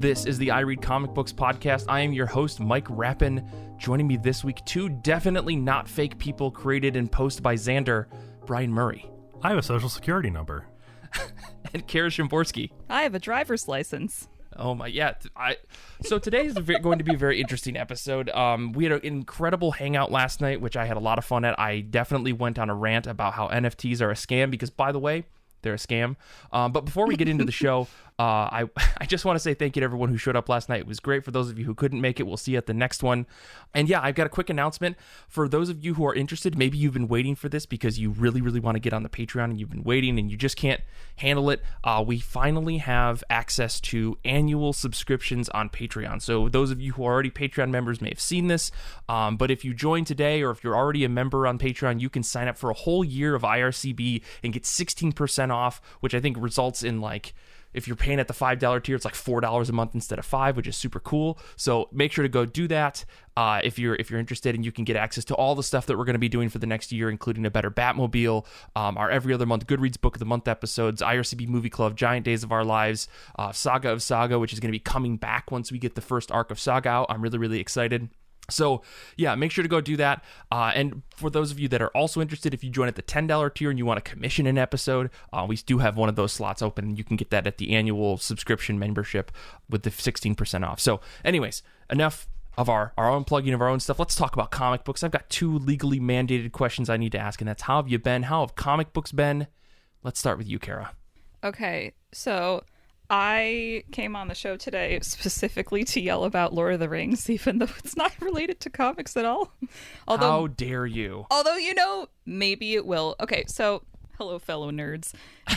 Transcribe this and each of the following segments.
This is the I Read Comic Books podcast. I am your host, Mike Rapin. Joining me this week, two definitely not fake people created and posted by Zander, Brian Murray. I have a social security number. And Kara Shimborski. I have a driver's license. Oh my, yeah. So today is going to be a very interesting episode. We had an incredible hangout last night, which I had a lot of fun at. I definitely went on a rant about how NFTs are a scam because, by the way, they're a scam. But before we get into the show, I just want to say thank you to everyone who showed up last night. It was great. For those of you who couldn't make it, we'll see you at the next one. And yeah, I've got a quick announcement. For those of you who are interested, maybe you've been waiting for this because you really, really want to get on the Patreon and you've been waiting and you just can't handle it. We finally have access to annual subscriptions on Patreon. So those of you who are already Patreon members may have seen this. But if you join today or if you're already a member on Patreon, you can sign up for a whole year of IRCB and get 16% off, which I think results in, like, if you're paying at the $5 tier, it's like $4 a month instead of $5, which is super cool. So make sure to go do that if you're interested, and you can get access to all the stuff that we're going to be doing for the next year, including a better Batmobile, our every other month Goodreads Book of the Month episodes, IRCB Movie Club, Giant Days of Our Lives, Saga of Saga, which is going to be coming back once we get the first arc of Saga out. I'm really, really excited. So yeah, make sure to go do that. And for those of you that are also interested, if you join at the $10 tier and you want to commission an episode, we do have one of those slots open. You can get that at the annual subscription membership with the 16% off. So anyways, enough of our own plugging of our own stuff. Let's talk about comic books. I've got two legally mandated questions I need to ask, and that's how have you been? How have comic books been? Let's start with you, Kara. Okay, so I came on the show today specifically to yell about Lord of the Rings, even though it's not related to comics at all. How dare you? Although, maybe it will. Okay, so hello, fellow nerds.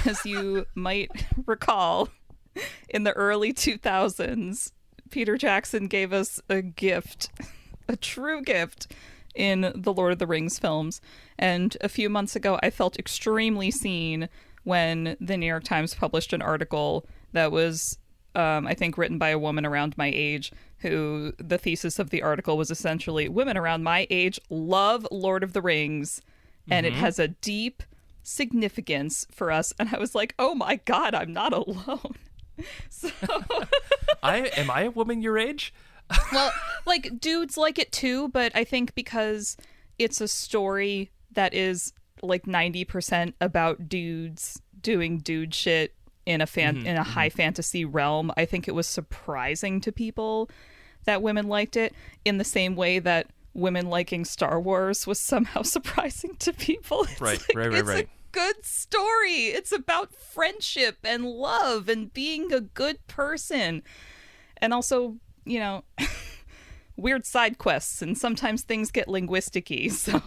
As you might recall, in the early 2000s, Peter Jackson gave us a gift, a true gift, in the Lord of the Rings films. And a few months ago, I felt extremely seen when the New York Times published an article that was, I think, written by a woman around my age, who the thesis of the article was essentially, women around my age love Lord of the Rings, and it has a deep significance for us. And I was like, oh my God, I'm not alone. So Am I a woman your age? Well, like, dudes like it too, but I think because it's a story that is like 90% about dudes doing dude shit in a high fantasy realm, I think it was surprising to people that women liked it, in the same way that women liking Star Wars was somehow surprising to people. It's right. It's a good story. It's about friendship and love and being a good person. And also, weird side quests, and sometimes things get linguistic-y, so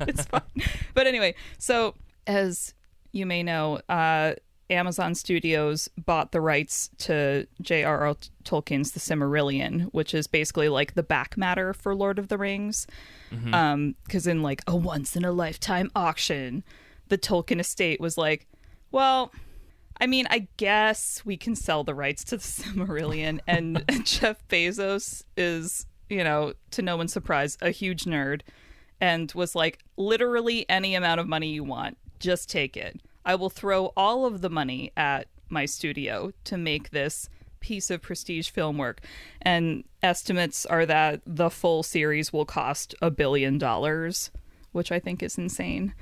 it's fine. But anyway, so as you may know, Amazon Studios bought the rights to J.R.R. Tolkien's The Silmarillion, which is basically like the back matter for Lord of the Rings. Because in like a once-in-a-lifetime auction, the Tolkien estate was like, well, I mean, I guess we can sell the rights to The Silmarillion. And Jeff Bezos is, to no one's surprise, a huge nerd, and was like, literally any amount of money you want, just take it. I will throw all of the money at my studio to make this piece of prestige film work. And estimates are that the full series will cost $1 billion, which I think is insane.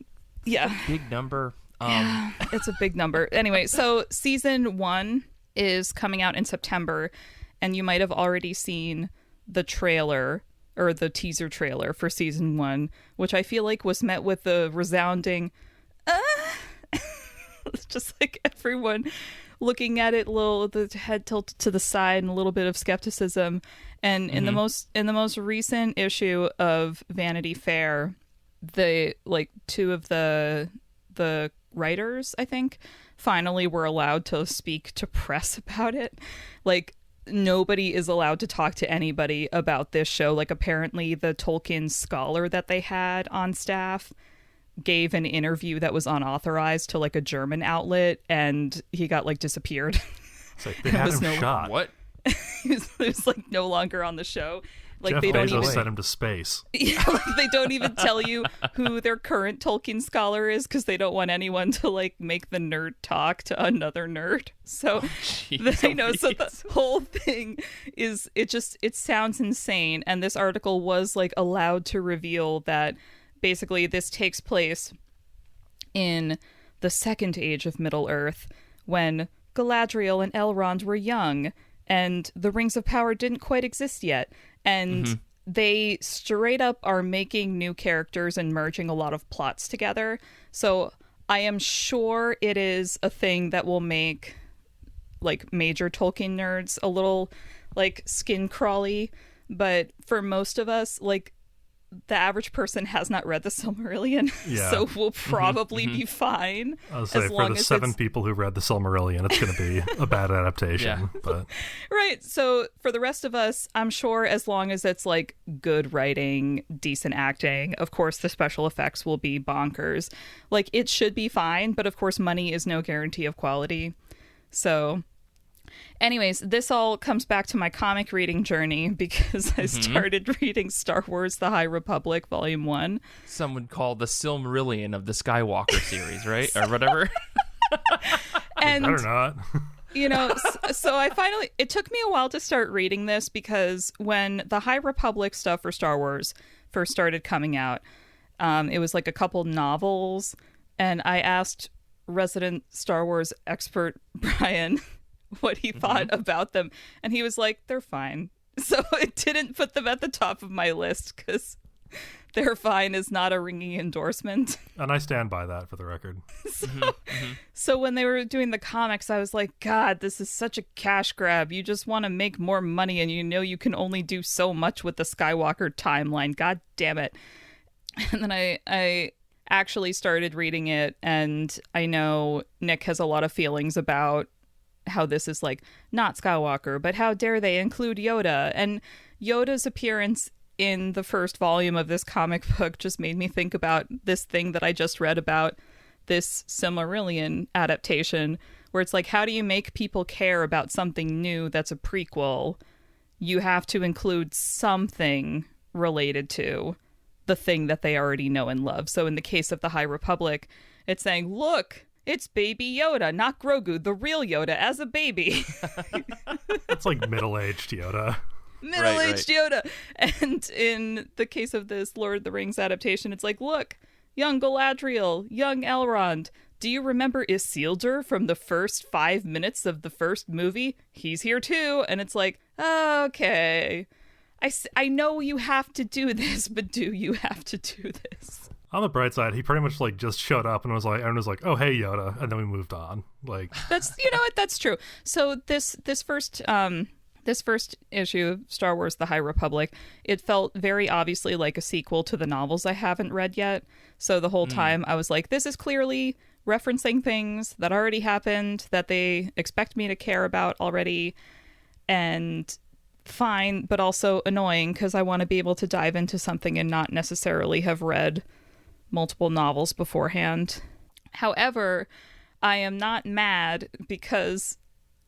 Yeah. Big number. Yeah, it's a big number. Anyway, so season 1 is coming out in September, and you might have already seen the trailer, or the teaser trailer for season 1, which I feel like was met with a resounding just like everyone looking at it, the head tilted to the side and a little bit of skepticism. And in the most recent issue of Vanity Fair, two of the writers, I think, finally were allowed to speak to press about it. Like, nobody is allowed to talk to anybody about this show. Like, apparently the Tolkien scholar that they had on staff gave an interview that was unauthorized to like a German outlet, and he got like disappeared. It's like they had him shot. What? He was like no longer on the show. Like Jeff they don't Bezos even sent him to space. yeah, like they don't even tell you who their current Tolkien scholar is because they don't want anyone to like make the nerd talk to another nerd. So they know. So the whole thing is it sounds insane. And this article was like allowed to reveal that basically this takes place in the second age of Middle Earth when Galadriel and Elrond were young and the Rings of Power didn't quite exist yet. And they straight up are making new characters and merging a lot of plots together. So I am sure it is a thing that will make like major Tolkien nerds a little like skin crawly. But for most of us, like the average person has not read the Silmarillion, so we'll probably be fine. I'll say, for the 7 people who read the Silmarillion, it's going to be a bad adaptation. But right, so for the rest of us, I'm sure as long as it's like good writing, decent acting, of course the special effects will be bonkers. Like it should be fine, but of course money is no guarantee of quality. So anyways, this all comes back to my comic reading journey because I started reading Star Wars The High Republic Volume 1. Some would call the Silmarillion of the Skywalker series, right? Or whatever. And better not. You know, so I finally, it took me a while to start reading this because when the High Republic stuff for Star Wars first started coming out, it was like a couple novels, and I asked resident Star Wars expert Brian what he thought about them, and he was like, they're fine. So it didn't put them at the top of my list because they're fine is not a ringing endorsement. And I stand by that, for the record. So when they were doing the comics, I was like, God, this is such a cash grab. You just want to make more money, and you know you can only do so much with the Skywalker timeline. God damn it. And then I actually started reading it, and I know Nick has a lot of feelings about how this is like not Skywalker, but how dare they include Yoda. And Yoda's appearance in the first volume of this comic book just made me think about this thing that I just read about this Silmarillion adaptation, where it's like, how do you make people care about something new that's a prequel? You have to include something related to the thing that they already know and love. So in the case of the High Republic, it's saying, look, it's baby Yoda, not Grogu, the real Yoda as a baby. It's like middle-aged Yoda. Middle-aged Yoda. And in the case of this Lord of the Rings adaptation, it's like, look, young Galadriel, young Elrond. Do you remember Isildur from the first 5 minutes of the first movie? He's here too. And it's like, okay, I know you have to do this, but do you have to do this? On the bright side, he pretty much like just showed up and was like, oh hey Yoda, and then we moved on. Like that's, you know what, that's true. So this first issue of Star Wars The High Republic, it felt very obviously like a sequel to the novels I haven't read yet. So the whole time I was like, this is clearly referencing things that already happened that they expect me to care about already, and fine, but also annoying because I want to be able to dive into something and not necessarily have read multiple novels beforehand. However, I am not mad because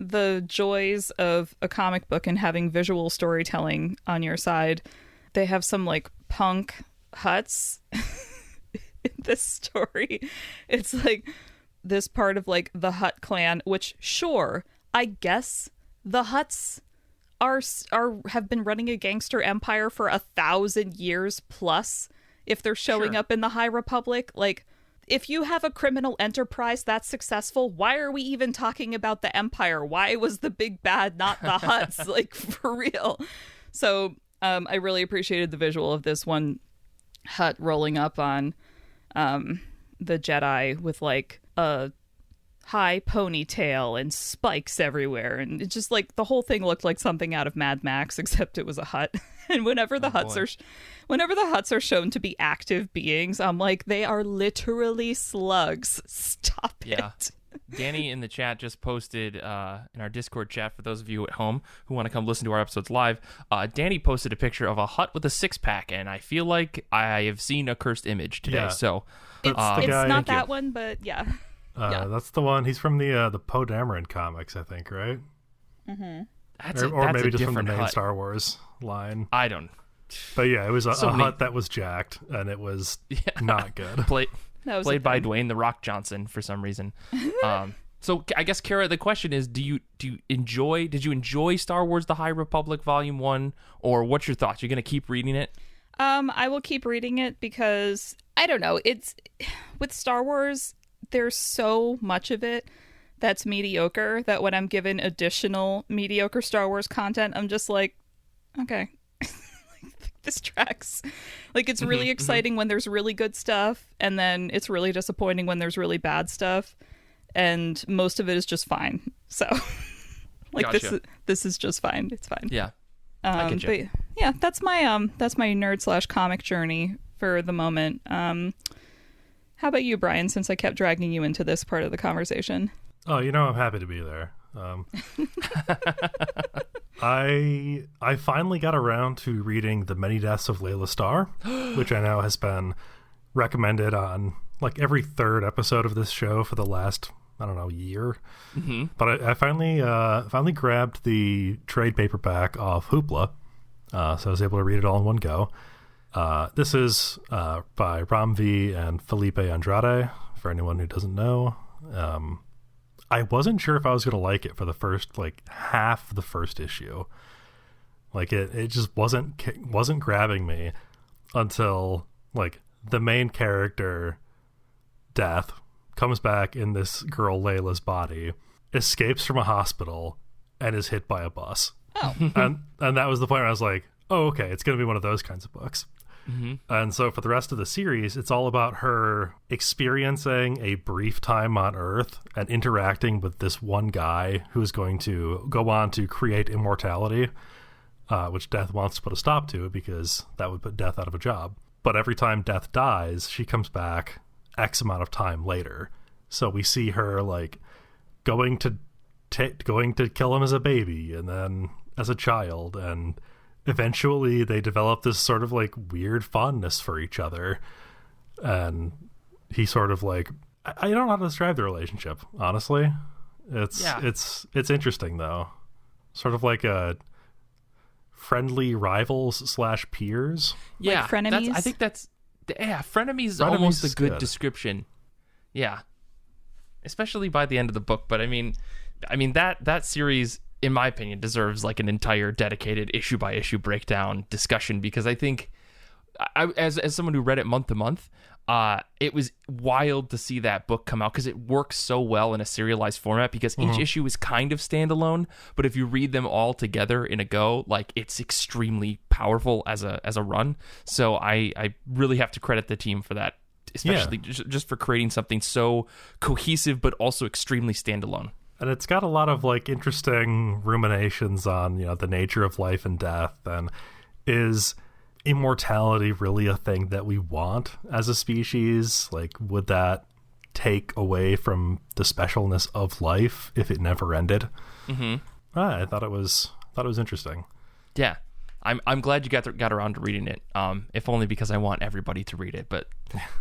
the joys of a comic book and having visual storytelling on your side, they have some like punk huts in this story. It's like this part of like the Hutt clan, which sure, I guess the Hutts have been running a gangster empire for 1,000 years plus. If they're showing up in the High Republic, like, if you have a criminal enterprise that's successful, why are we even talking about the Empire? Why was the big bad not the Hutts? Like, for real. So I really appreciated the visual of this one Hutt rolling up on the Jedi with, like, a high ponytail and spikes everywhere. And it just, like, the whole thing looked like something out of Mad Max, except it was a Hutt. And whenever the Hutts are shown to be active beings, I'm like, they are literally slugs. Stop it. Danny in the chat just posted in our Discord chat, for those of you at home who want to come listen to our episodes live, Danny posted a picture of a Hutt with a six-pack, and I feel like I have seen a cursed image today. Yeah. So it's not that one, but yeah. That's the one. He's from the Poe Dameron comics, I think, right? Mm-hmm. Or maybe just from the main Hutt. Star Wars line. I don't But yeah, it was a many... hut that was jacked, and it was not good. Played by Dwayne The Rock Johnson for some reason. So I guess, Kara, the question is, did you enjoy Star Wars The High Republic Volume 1, or what's your thoughts? You're going to keep reading it? I will keep reading it because, I don't know, it's with Star Wars, there's so much of it that's mediocre that when I'm given additional mediocre Star Wars content, I'm just like, okay, this tracks. Like, it's really exciting when there's really good stuff, and then it's really disappointing when there's really bad stuff, and most of it is just fine. So, like, gotcha. this is just fine. It's fine. Yeah. I get you. But yeah, that's my nerd/comic journey for the moment. How about you, Brian, since I kept dragging you into this part of the conversation? Oh, I'm happy to be there. I finally got around to reading The Many Deaths of Laila Starr, which I know has been recommended on like every third episode of this show for the last, I don't know, year. Mm-hmm. But I finally grabbed the trade paperback off Hoopla, so I was able to read it all in one go. This is by Ram V and Felipe Andrade, for anyone who doesn't know. I wasn't sure if I was going to like it for the first, like, half of the first issue. Like, it just wasn't grabbing me until, like, the main character, Death, comes back in this girl Layla's body, escapes from a hospital, and is hit by a bus. Oh. and that was the point where I was like, oh, okay, it's going to be one of those kinds of books. Mm-hmm. And so for the rest of the series, it's all about her experiencing a brief time on Earth and interacting with this one guy who's going to go on to create immortality, which Death wants to put a stop to because that would put Death out of a job. But every time Death dies, she comes back X amount of time later. So we see her like going to kill him as a baby and then as a child, and eventually they develop this sort of like weird fondness for each other, and he sort of like, I don't know how to describe the relationship, honestly. It's interesting though, sort of like a friendly rivals / peers. Yeah, like frenemies. I think that's frenemies is almost a good description. Yeah, especially by the end of the book. But I mean that series, in my opinion, deserves like an entire dedicated issue by issue breakdown discussion, because I think as someone who read it month to month, it was wild to see that book come out because it works so well in a serialized format, because each issue is kind of standalone, but if you read them all together in a go, like, it's extremely powerful as a run. So I really have to credit the team for that, especially just for creating something so cohesive but also extremely standalone. And it's got a lot of like interesting ruminations on, the nature of life and death, and is immortality really a thing that we want as a species? Like, would that take away from the specialness of life if it never ended? Mm-hmm. I thought it was interesting. Yeah. I'm glad you got around to reading it, if only because I want everybody to read it, but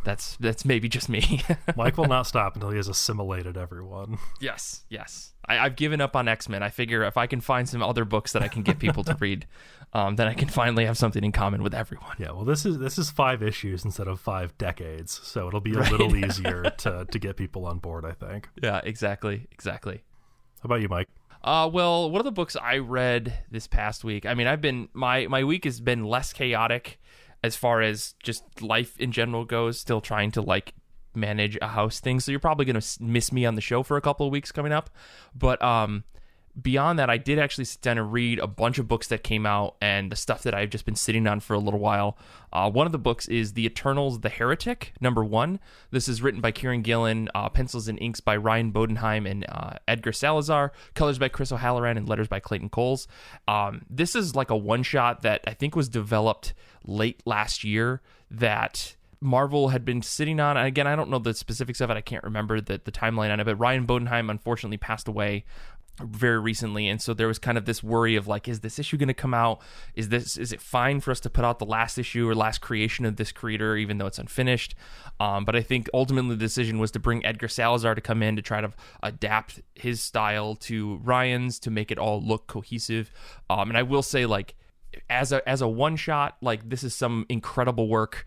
that's maybe just me. Mike will not stop until he has assimilated everyone. Yes. I've given up on X-Men. I figure if I can find some other books that I can get people to read, then I can finally have something in common with everyone. Yeah, well, this is 5 issues instead of 5 decades, so it'll be a little easier to get people on board, I think. Yeah, exactly. How about you, Mike? Well, one of the books I read this past week, I mean, I've been, my week has been less chaotic as far as just life in general goes, still trying to like manage a house thing. So you're probably going to miss me on the show for a couple of weeks coming up. But beyond that, I did actually sit down and read a bunch of books that came out and the stuff that I've just been sitting on for a little while. One of the books is The Eternals, The Heretic, #1. This is written by Kieran Gillen, pencils and inks by Ryan Bodenheim and Edgar Salazar, colors by Chris O'Halloran, and letters by Clayton Coles. This is like a one-shot that I think was developed late last year that Marvel had been sitting on. And again, I don't know the specifics of it. I can't remember the timeline on it, but Ryan Bodenheim unfortunately passed away very recently, and so there was kind of this worry of like, is this issue going to come out? Is it fine for us to put out the last issue or last creation of this creator even though it's unfinished? But I think ultimately the decision was to bring Edgar Salazar to come in to try to adapt his style to Ryan's to make it all look cohesive. And I will say, like, as a one shot, like this is some incredible work.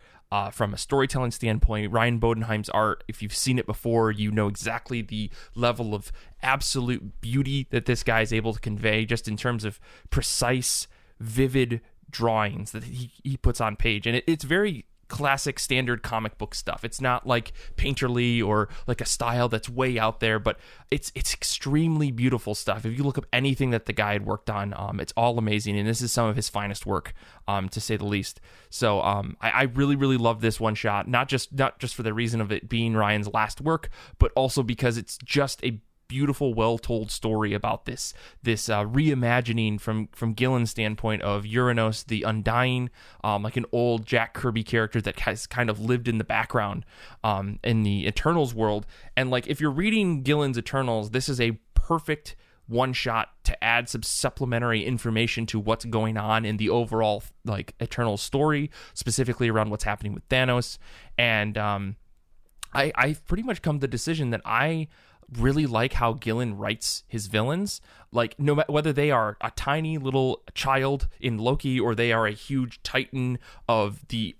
From a storytelling standpoint, Ryan Bodenheim's art, if you've seen it before, you know exactly the level of absolute beauty that this guy is able to convey, just in terms of precise, vivid drawings that he puts on page. And it's very classic standard comic book stuff. It's not like painterly or like a style that's way out there, but it's extremely beautiful stuff. If you look up anything that the guy had worked on, it's all amazing, and this is some of his finest work, to say the least. So I really, really love this one shot, not just for the reason of it being Ryan's last work, but also because it's just a beautiful, well-told story about this reimagining from Gillen's standpoint of Uranos the Undying, like an old Jack Kirby character that has kind of lived in the background in the Eternals world. And like, if you're reading Gillen's Eternals, this is a perfect one shot to add some supplementary information to what's going on in the overall like Eternals story, specifically around what's happening with Thanos. And I've pretty much come to the decision that I really like how Gillen writes his villains. Like, no matter whether they are a tiny little child in Loki or they are a huge titan of the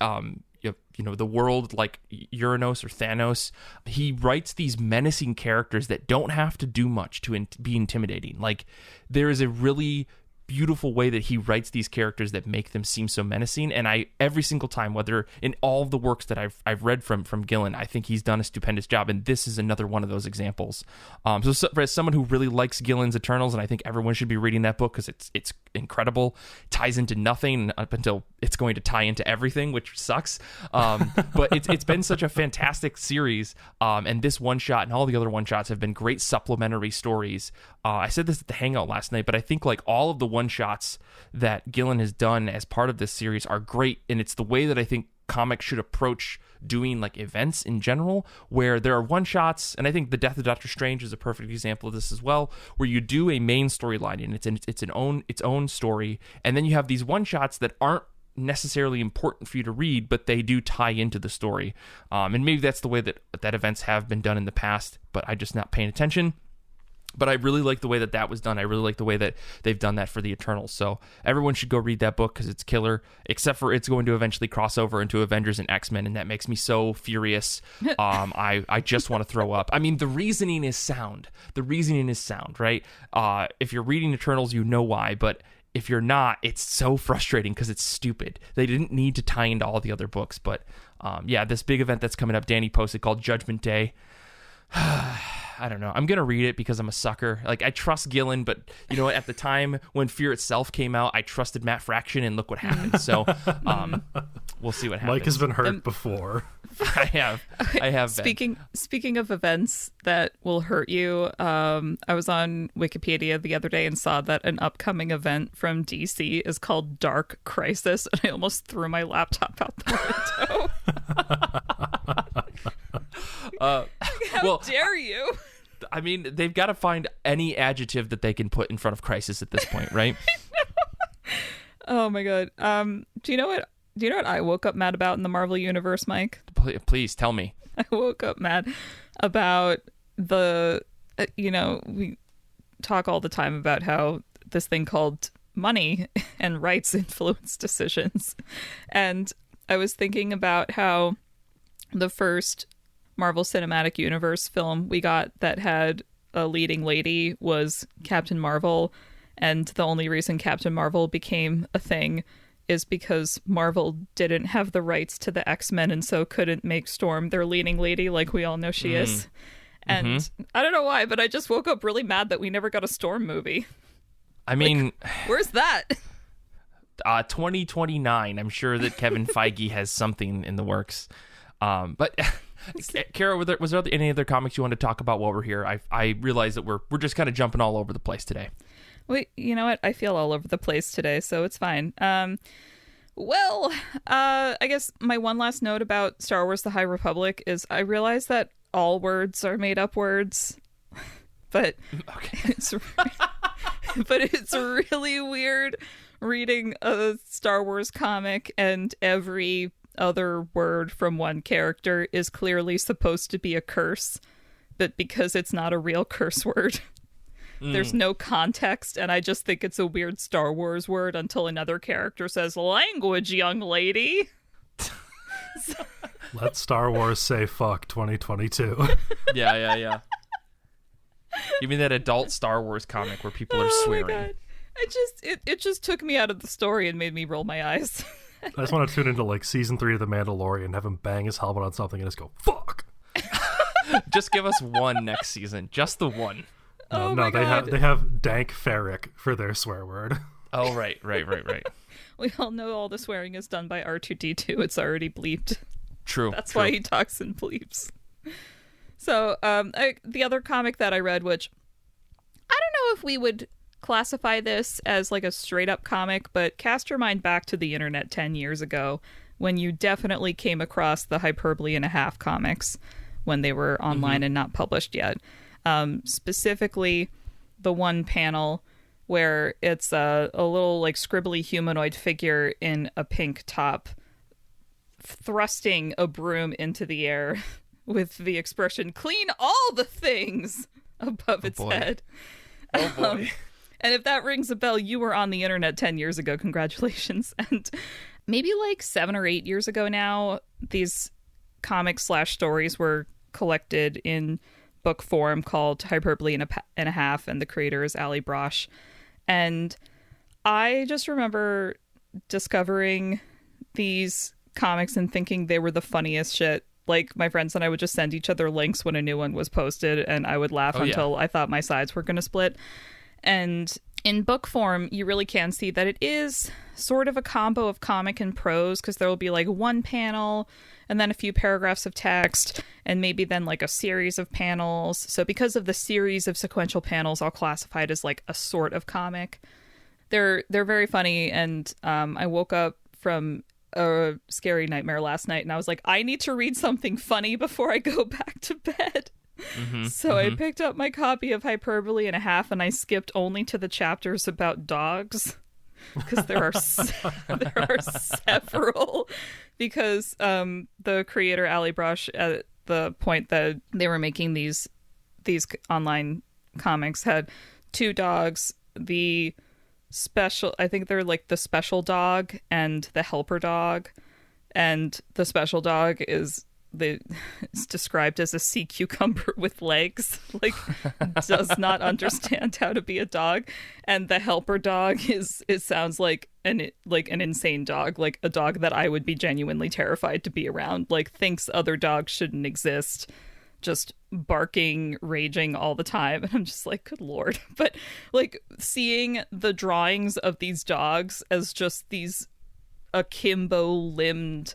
the world like Uranos or Thanos, he writes these menacing characters that don't have to do much to be intimidating. Like, there is a really beautiful way that he writes these characters that make them seem so menacing. And I, every single time, whether in all of the works that I've read from Gillen, I think he's done a stupendous job, and this is another one of those examples. So as someone who really likes Gillen's Eternals, and I think everyone should be reading that book because it's incredible, ties into nothing up until it's going to tie into everything, which sucks. But it's been such a fantastic series, and this one shot and all the other one shots have been great supplementary stories. I said this at the Hangout last night, but I think like all of the one shots that Gillen has done as part of this series are great, and it's the way that I think comics should approach doing like events in general, where there are one shots, and I think the Death of Doctor Strange is a perfect example of this as well, where you do a main storyline and its own story, and then you have these one shots that aren't necessarily important for you to read, but they do tie into the story. And maybe that's the way that events have been done in the past, but I'm just not paying attention. But I really like the way that was done. I really like the way that they've done that for the Eternals. So everyone should go read that book because it's killer, except for it's going to eventually cross over into Avengers and X-Men, and that makes me so furious. I just want to throw up. I mean, the reasoning is sound. Right? If you're reading Eternals, you know why, but if you're not, it's so frustrating because it's stupid. They didn't need to tie into all the other books. But this big event that's coming up, Danny posted, called Judgment Day. I don't know. I'm going to read it because I'm a sucker. Like, I trust Gillen, but you know what? At the time when Fear Itself came out, I trusted Matt Fraction, and look what happened. So we'll see what happens. Mike has been hurt before. I have Speaking of events that will hurt you, I was on Wikipedia the other day and saw that an upcoming event from DC is called Dark Crisis, and I almost threw my laptop out the window. How dare you? I mean, they've got to find any adjective that they can put in front of crisis at this point, right? Oh my god. Do you know what I woke up mad about in the Marvel Universe, Mike? Please tell me. I woke up mad about the we talk all the time about how this thing called money and rights influence decisions. And I was thinking about how the first Marvel Cinematic Universe film we got that had a leading lady was Captain Marvel, and the only reason Captain Marvel became a thing is because Marvel didn't have the rights to the X-Men and so couldn't make Storm their leading lady like we all know she is. And I don't know why, but I just woke up really mad that we never got a Storm movie. I mean, where's that? 2029. I'm sure that Kevin Feige has something in the works. But Kara, was there any other comics you want to talk about while we're here? I realize that we're just kind of jumping all over the place today. Wait, you know what? I feel all over the place today, so it's fine. I guess my one last note about Star Wars: The High Republic is I realize that all words are made up words, but it's really weird reading a Star Wars comic and every other word from one character is clearly supposed to be a curse, but because it's not a real curse word, there's no context, and I just think it's a weird Star Wars word until another character says, language, young lady. Let Star Wars say fuck 2022. Yeah. You mean that adult Star Wars comic where people are swearing? My God. It just took me out of the story and made me roll my eyes. I just want to tune into like season 3 of The Mandalorian, have him bang his helmet on something and just go, fuck. Just give us one next season. Just the one. No, they have dank ferric for their swear word. Oh, right. We all know all the swearing is done by R2-D2. It's already bleeped. True. That's why he talks in bleeps. So, the other comic that I read, which I don't know if we would classify this as like a straight up comic, but cast your mind back to the internet 10 years ago when you definitely came across the Hyperbole and a Half comics when they were online and not published yet. Specifically, the one panel where it's a little like scribbly humanoid figure in a pink top thrusting a broom into the air with the expression, clean all the things, above its head. Oh boy. And if that rings a bell, you were on the internet 10 years ago. Congratulations. And maybe like 7 or 8 years ago now, these comics/stories were collected in book form called Hyperbole and a Half, and the creator is Allie Brosh. And I just remember discovering these comics and thinking they were the funniest shit. Like, my friends and I would just send each other links when a new one was posted, and I would laugh until I thought my sides were going to split. And in book form, you really can see that it is sort of a combo of comic and prose, because there will be like one panel and then a few paragraphs of text and maybe then like a series of panels. So because of the series of sequential panels, I'll classify it as like a sort of comic. They're very funny, and I woke up from a scary nightmare last night and I was like, I need to read something funny before I go back to bed. So I picked up my copy of Hyperbole and a Half, and I skipped only to the chapters about dogs, because there are several. Because the creator Allie Brosh, at the point that they were making these online comics, had 2 dogs. The special, I think they're like the special dog and the helper dog, and the special dog is it's described as a sea cucumber with legs, like does not understand how to be a dog. And the helper dog it sounds like an insane dog, like a dog that I would be genuinely terrified to be around, like thinks other dogs shouldn't exist, just barking, raging all the time. And I'm just like, good lord. But like seeing the drawings of these dogs as just these akimbo-limbed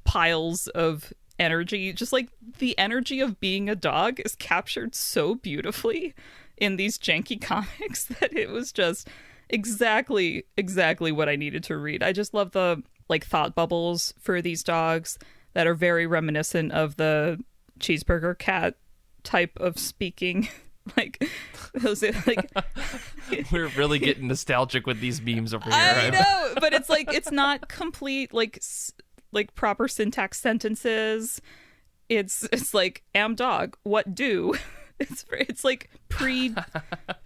piles of energy, just like the energy of being a dog is captured so beautifully in these janky comics that it was just exactly what I needed to read. I just love the like thought bubbles for these dogs that are very reminiscent of the cheeseburger cat type of speaking. Like those, like we're really getting nostalgic with these memes over here. I know, but it's like it's not complete like proper syntax sentences. It's like, am dog, what do? It's like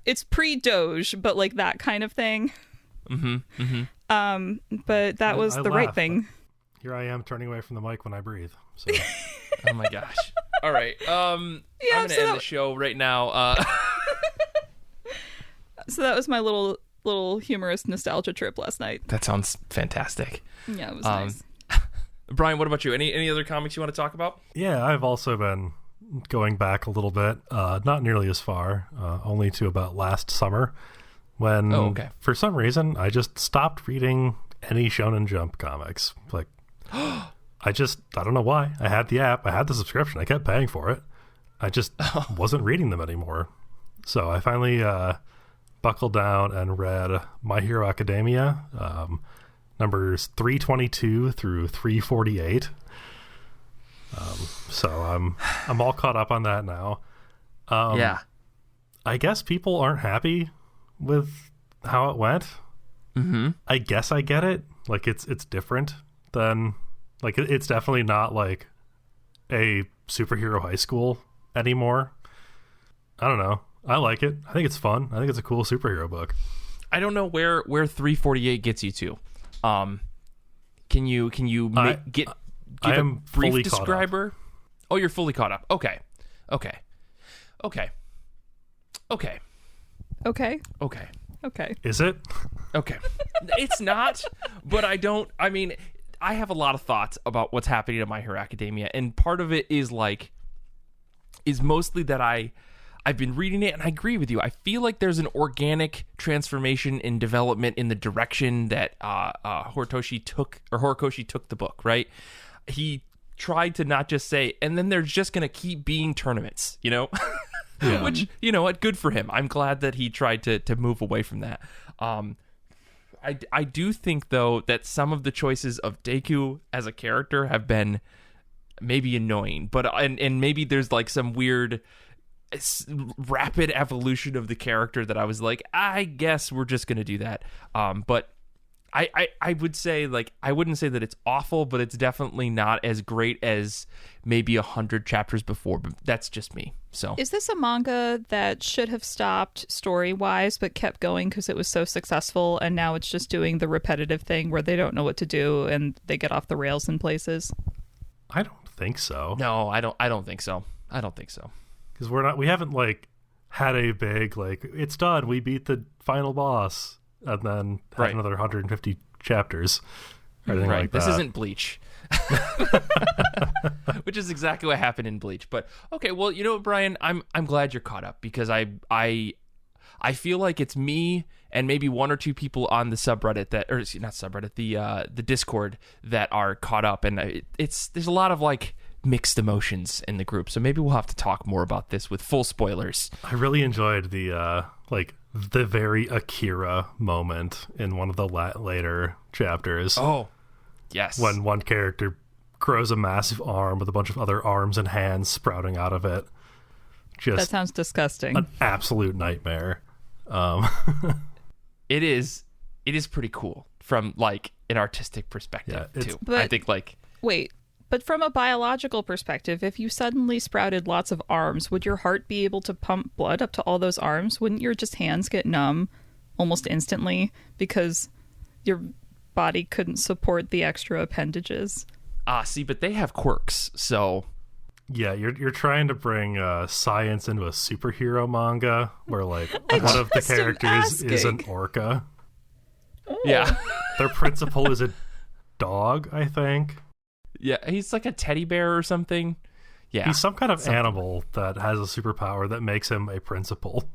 it's pre-Doge, but like that kind of thing. But that was the right thing. Here I am turning away from the mic when I breathe. So. Oh my gosh. All right. I'm gonna end the show right now. So that was my little humorous nostalgia trip last night. That sounds fantastic. Yeah, it was nice. Brian, what about you? Any other comics you want to talk about? Yeah, I've also been going back a little bit, not nearly as far, only to about last summer, when for some reason I just stopped reading any Shonen Jump comics. Like, I don't know why. I had the app, I had the subscription, I kept paying for it. I just wasn't reading them anymore. So I finally buckled down and read My Hero Academia, numbers 322 through 348. So I'm all caught up on that now. Yeah. I guess people aren't happy with how it went. I guess I get it. Like it's different than like it's definitely not like a superhero high school anymore. I don't know. I like it. I think it's fun. I think it's a cool superhero book. I don't know where 348 gets you to. Can you give a brief describer? Oh, you're fully caught up. Okay. Is it? Okay. It's not, but I mean, I have a lot of thoughts about what's happening in My Hero Academia, and part of it is mostly that I've been reading it, and I agree with you. I feel like there's an organic transformation in development in the direction that Horikoshi took the book, right? He tried to not just say, and then there's just going to keep being tournaments, you know? Yeah. Which, you know what, good for him. I'm glad that he tried to move away from that. I do think, though, that some of the choices of Deku as a character have been maybe annoying, but and maybe there's like some weird rapid evolution of the character that I was like, I guess we're just gonna do that. But I would say, like, I wouldn't say that it's awful, but it's definitely not as great as maybe 100 chapters before. But that's just me. So is this a manga that should have stopped story-wise but kept going because it was so successful, and now it's just doing the repetitive thing where they don't know what to do and they get off the rails in places? I don't think so. No, I don't think so. I don't think so. Because we haven't like had a big like it's done, we beat the final boss, and then had another 150 chapters or anything like that. This isn't Bleach. Which is exactly what happened in Bleach. But okay, well, you know what, Brian, I'm glad you're caught up, because I feel like it's me and maybe one or two people on the subreddit the Discord that are caught up, and there's a lot of like mixed emotions in the group. So maybe we'll have to talk more about this with full spoilers. I really enjoyed the very Akira moment in one of the later chapters. Oh, yes. When one character grows a massive arm with a bunch of other arms and hands sprouting out of it. That sounds disgusting. An absolute nightmare. It is pretty cool from like an artistic perspective too. But, I think like wait, but from a biological perspective, if you suddenly sprouted lots of arms, would your heart be able to pump blood up to all those arms? Wouldn't your just hands get numb almost instantly because your body couldn't support the extra appendages? See, but they have quirks, so yeah, you're trying to bring science into a superhero manga where like one of the characters is an orca. Oh. Yeah. Their principal is a dog, I think. Yeah, he's like a teddy bear or something. Yeah. He's some kind of animal that has a superpower that makes him a principal.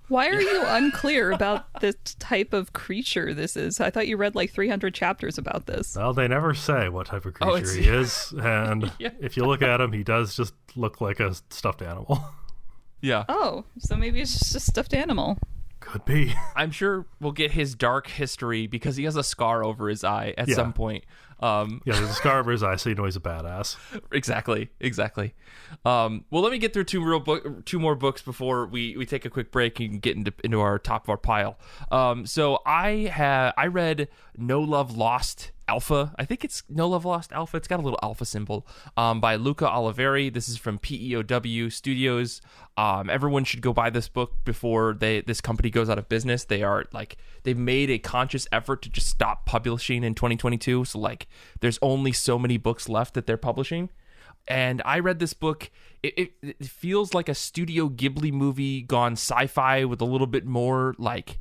Why are you unclear about the type of creature this is? I thought you read like 300 chapters about this. Well, they never say what type of creature he is. And if you look at him, he does just look like a stuffed animal. Yeah. Oh, so maybe it's just a stuffed animal. Could be. I'm sure we'll get his dark history because he has a scar over his eye at some point. There's a scar over his eye, so you know he's a badass. Exactly. Well, let me get through two more books before we take a quick break and get into our top of our pile. So I read No Love Lost Alpha. I think it's No Love Lost Alpha. It's got a little alpha symbol by Luca Oliveri. This is from PEOW Studios. Everyone should go buy this book before this company goes out of business. They've made a conscious effort to just stop publishing in 2022. So like there's only so many books left that they're publishing. And I read this book. It feels like a Studio Ghibli movie gone sci-fi with a little bit more like,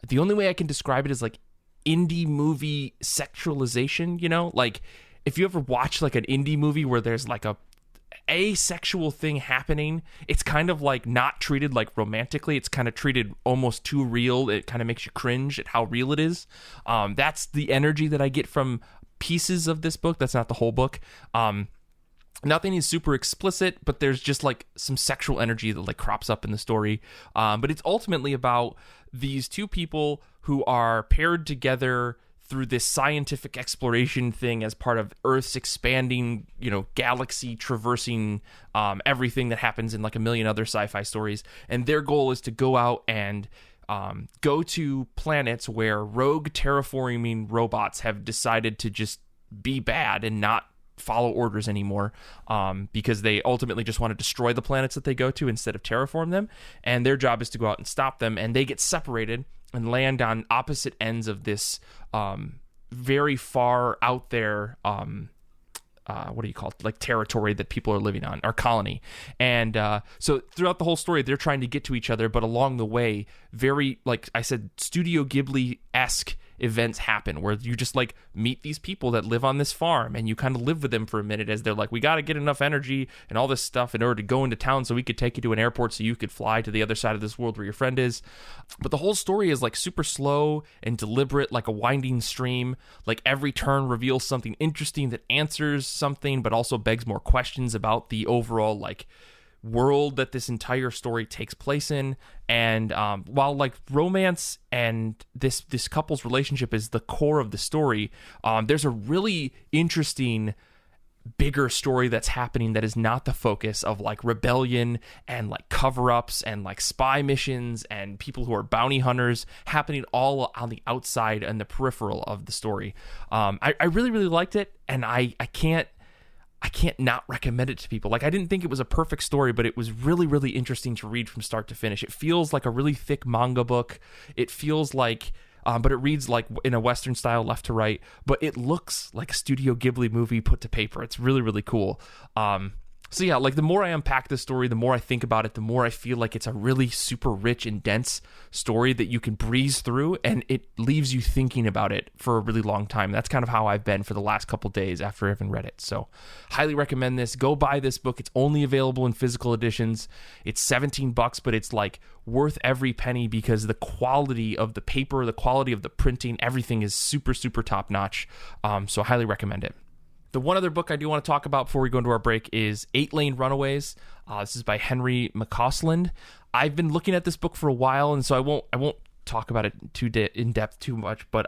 the only way I can describe it is like indie movie sexualization, you know? Like if you ever watch like an indie movie where there's like a asexual thing happening, it's kind of like not treated like romantically. It's kind of treated almost too real. It kind of makes you cringe at how real it is. That's the energy that I get from pieces of this book. That's not the whole book. Nothing is super explicit, but there's just like some sexual energy that like crops up in the story. But it's ultimately about these two people who are paired together through this scientific exploration thing as part of Earth's expanding, galaxy traversing, everything that happens in like a million other sci-fi stories. And their goal is to go out and go to planets where rogue terraforming robots have decided to just be bad and not follow orders anymore, because they ultimately just want to destroy the planets that they go to instead of terraform them, and their job is to go out and stop them, and they get separated and land on opposite ends of this very far out there what do you call it, like territory that people are living on, or colony. And so throughout the whole story, they're trying to get to each other, but along the way, very, like I said, Studio Ghibli-esque events happen where you just like meet these people that live on this farm, and you kind of live with them for a minute as they're like, we got to get enough energy and all this stuff in order to go into town so we could take you to an airport so you could fly to the other side of this world where your friend is. But the whole story is like super slow and deliberate, like a winding stream. Like every turn reveals something interesting that answers something, but also begs more questions about the overall like world that this entire story takes place in. And while like romance and this couple's relationship is the core of the story, there's a really interesting bigger story that's happening that is not the focus of like rebellion and like cover-ups and like spy missions and people who are bounty hunters happening all on the outside and the peripheral of the story. I really, really liked it, and I can't not recommend it to people. Like, I didn't think it was a perfect story, but it was really, really interesting to read from start to finish. It feels like a really thick manga book. It feels like, but it reads like in a Western style, left to right, but it looks like a Studio Ghibli movie put to paper. It's really, really cool. So yeah, like the more I unpack this story, the more I think about it, the more I feel like it's a really super rich and dense story that you can breeze through, and it leaves you thinking about it for a really long time. That's kind of how I've been for the last couple days after having read it. So highly recommend this. Go buy this book. It's only available in physical editions. It's $17, but it's like worth every penny because the quality of the paper, the quality of the printing, everything is super, super top notch. So I highly recommend it. The one other book I do want to talk about before we go into our break is 8 Lane Runaways. This is by Henry McCausland. I've been looking at this book for a while, and so I won't talk about it in depth too much, but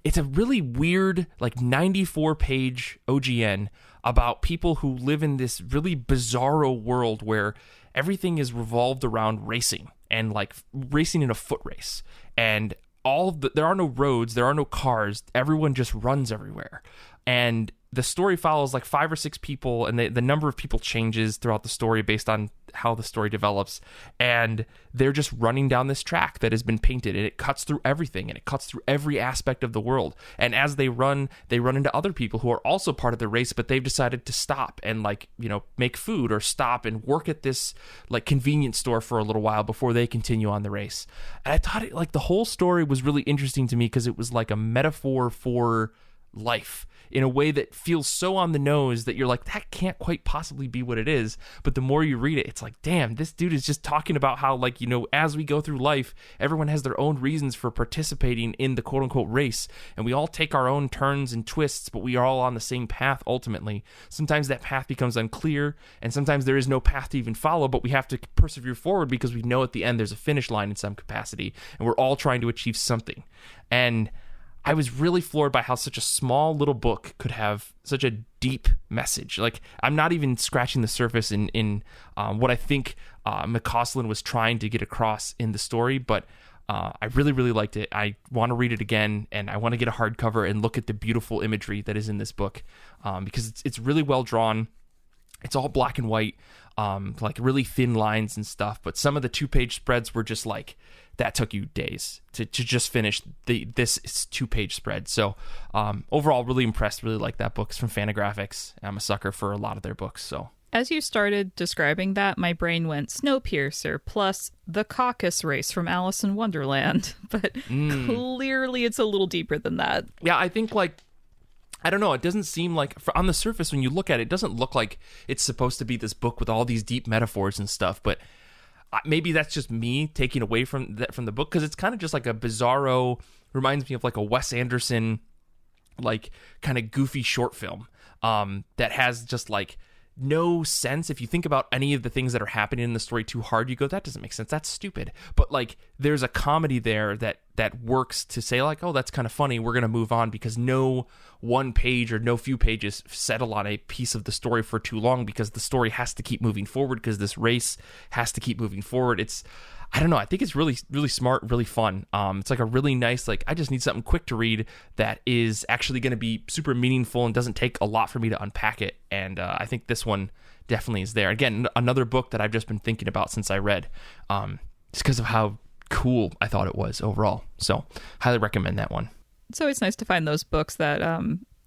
it's a really weird, like 94-page OGN about people who live in this really bizarro world where everything is revolved around racing, and like racing in a foot race. And there are no roads, there are no cars, everyone just runs everywhere. And the story follows like 5 or 6 people, and the number of people changes throughout the story based on how the story develops. And they're just running down this track that has been painted, and it cuts through everything, and it cuts through every aspect of the world. And as they run into other people who are also part of the race, but they've decided to stop and like, you know, make food or stop and work at this like convenience store for a little while before they continue on the race. And I thought like the whole story was really interesting to me because it was like a metaphor for life in a way that feels so on the nose that you're like, that can't quite possibly be what it is. But the more you read it, it's like, damn, this dude is just talking about how, like, you know, as we go through life, everyone has their own reasons for participating in the quote unquote race, and we all take our own turns and twists, but we are all on the same path ultimately. Sometimes that path becomes unclear, and sometimes there is no path to even follow, but we have to persevere forward because we know at the end there's a finish line in some capacity, and we're all trying to achieve something. And I was really floored by how such a small little book could have such a deep message. Like, I'm not even scratching the surface in what I think McCausland was trying to get across in the story, but I really, really liked it. I want to read it again, and I want to get a hardcover and look at the beautiful imagery that is in this book, because it's really well drawn. It's all black and white, like really thin lines and stuff, but some of the 2-page spreads were just like, that took you days to just finish this 2-page spread. So overall, really impressed, really like that book. It's from Fantagraphics. I'm a sucker for a lot of their books. So as you started describing that, my brain went Snowpiercer plus the Caucasus race from Alice in Wonderland. But clearly it's a little deeper than that. Yeah, I think like, I don't know, it doesn't seem like, on the surface when you look at it, it doesn't look like it's supposed to be this book with all these deep metaphors and stuff, but maybe that's just me taking away from the book, because it's kind of just like a bizarro, reminds me of like a Wes Anderson, like kind of goofy short film that has just like no sense. If you think about any of the things that are happening in the story too hard, you go, that doesn't make sense, that's stupid. But like there's a comedy there that works to say like, oh, that's kind of funny, we're gonna move on, because no one page or no few pages settle on a piece of the story for too long, because the story has to keep moving forward, because this race has to keep moving forward. I don't know. I think it's really, really smart, really fun. It's like a really nice, like, I just need something quick to read that is actually going to be super meaningful and doesn't take a lot for me to unpack it. And I think this one definitely is there. Again, another book that I've just been thinking about since I read, just because of how cool I thought it was overall. So highly recommend that one. It's always nice to find those books that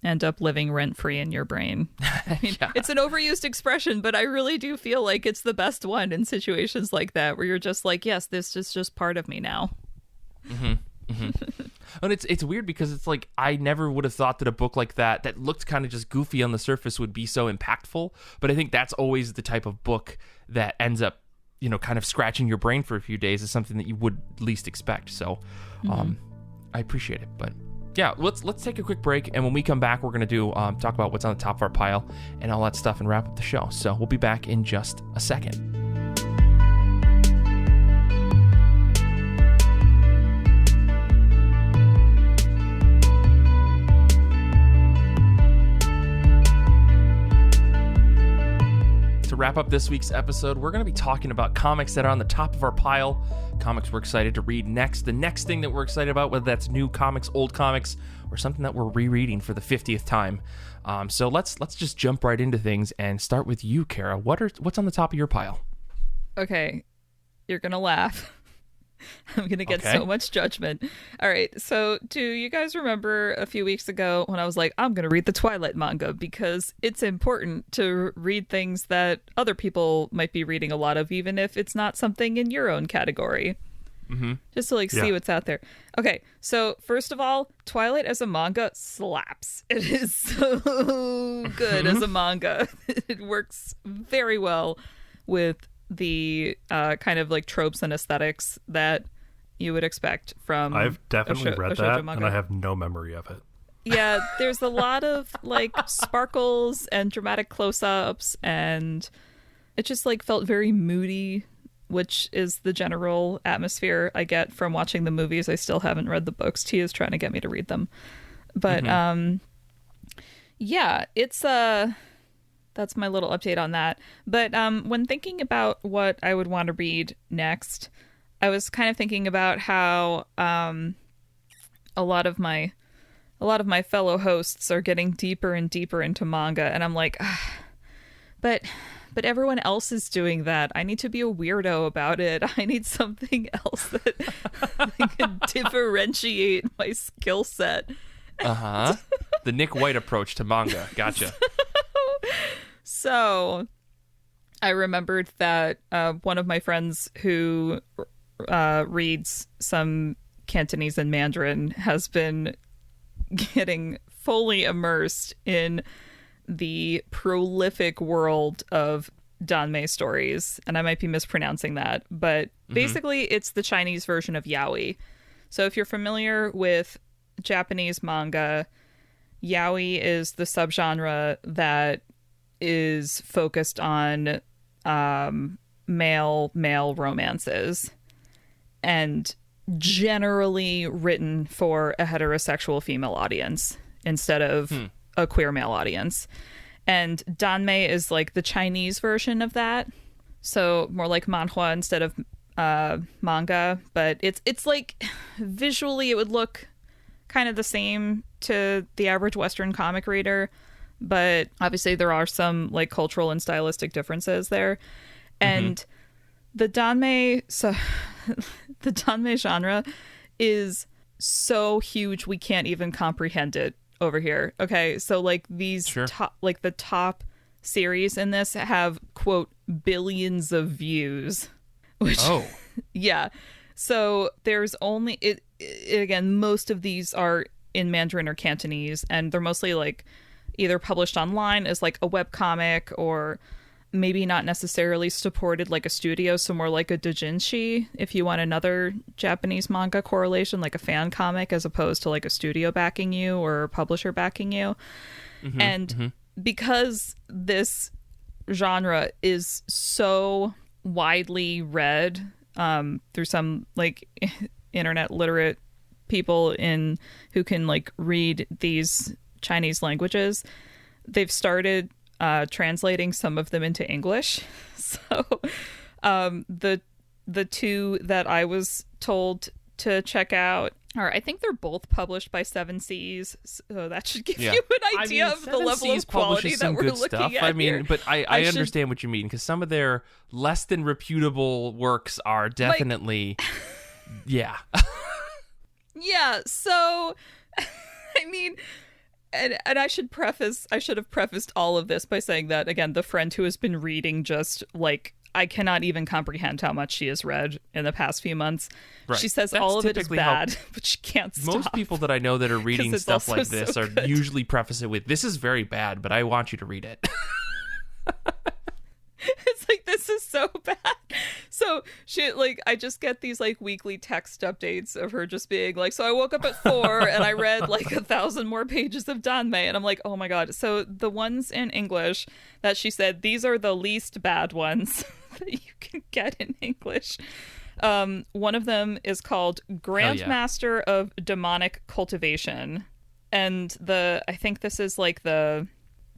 end up living rent-free in your brain. I mean, Yeah. It's an overused expression, but I really do feel like it's the best one in situations like that, where you're just like, yes, this is just part of me now. And it's weird because it's like I never would have thought that a book like that looked kind of just goofy on the surface would be so impactful. But I think that's always the type of book that ends up, you know, kind of scratching your brain for a few days is something that you would least expect. So I appreciate it. But yeah, let's take a quick break, and when we come back, we're gonna do talk about what's on the top of our pile and all that stuff, and wrap up the show. So we'll be back in just a second. To wrap up this week's episode, we're going to be talking about comics that are on the top of our pile, comics we're excited to read next, the next thing that we're excited about, whether that's new comics, old comics, or something that we're rereading for the 50th time. So let's just jump right into things and start with you, Kara. What's on the top of your pile? Okay, you're going to laugh. I'm going to get so much judgment. All right, so do you guys remember a few weeks ago when I was like, I'm going to read the Twilight manga because it's important to read things that other people might be reading a lot of, even if it's not something in your own category. Just to see what's out there. Okay, so first of all, Twilight as a manga slaps. It is so good as a manga. It works very well with the kind of like tropes and aesthetics that you would expect from I've definitely read that, manga. and I have no memory of it. Yeah, there's a lot of like sparkles and dramatic close-ups, and it just like felt very moody, which is the general atmosphere I get from watching the movies. I still haven't read the books. Tia's trying to get me to read them. But yeah, it's that's my little update on that. But when thinking about what I would want to read next, I was kind of thinking about how a lot of my fellow hosts are getting deeper and deeper into manga, and I'm like, but everyone else is doing that. I need to be a weirdo about it. I need something else that can differentiate my skill set. The Nick White approach to manga. Gotcha. So I remembered that one of my friends who reads some Cantonese and Mandarin has been getting fully immersed in the prolific world of Danmei stories. And I might be mispronouncing that, but basically it's the Chinese version of yaoi. So if you're familiar with Japanese manga, yaoi is the subgenre that is focused on male romances and generally written for a heterosexual female audience instead of a queer male audience. And Danmei is like the Chinese version of that, so more like manhwa instead of manga, but it's like visually it would look kind of the same to the average Western comic reader, but obviously there are some like cultural and stylistic differences there. And the Danmei genre is so huge we can't even comprehend it over here. Okay, so like these the top series in this have quote billions of views, which yeah. So there's only it again, most of these are in Mandarin or Cantonese, and they're mostly like either published online as like a webcomic or maybe not necessarily supported like a studio, so more like a doujinshi if you want another Japanese manga correlation, like a fan comic as opposed to like a studio backing you or a publisher backing you. And because this genre is so widely read through some like internet literate people who can like read these Chinese languages, they've started translating some of them into English. So the the two that I was told to check out are, I think they're both published by Seven Seas, so that should give you an idea of the level of quality that we're looking at I mean, here. but I understand what you mean, because some of their less than reputable works are definitely, yeah. Yeah, so, I mean, and I should have prefaced all of this by saying that, again, the friend who has been reading just, like, I cannot even comprehend how much she has read in the past few months. Right. She says all of it is bad, but she can't stop. Most people that I know that are reading stuff like this so are good. usually preface it with, this is very bad, but I want you to read it. It's like, this is so bad. So she, like, I just get these, like, weekly text updates of her just being like, so I woke up at 4 and I read like 1,000 more pages of Danmei, and I'm like, oh my god. So the ones in English that she said, these are the least bad ones that you can get in English. One of them is called Grandmaster of Demonic Cultivation, and I think this is like the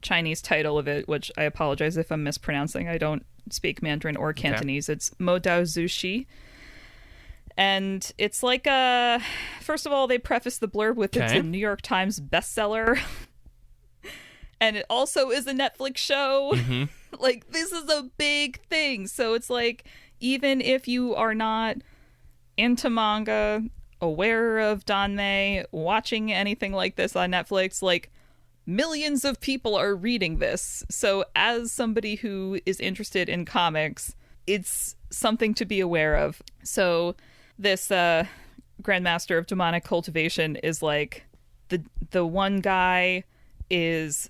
Chinese title of it, which I apologize if I'm mispronouncing. I don't speak Mandarin or Cantonese. It's Mo Dao Zushi. And it's like first of all, they preface the blurb with it's a New York Times bestseller. And it also is a Netflix show. Mm-hmm. Like, this is a big thing. So it's like, even if you are not into manga, aware of Danmei, watching anything like this on Netflix, like, millions of people are reading this. So as somebody who is interested in comics, it's something to be aware of. So this Grandmaster of Demonic Cultivation is like, the one guy he's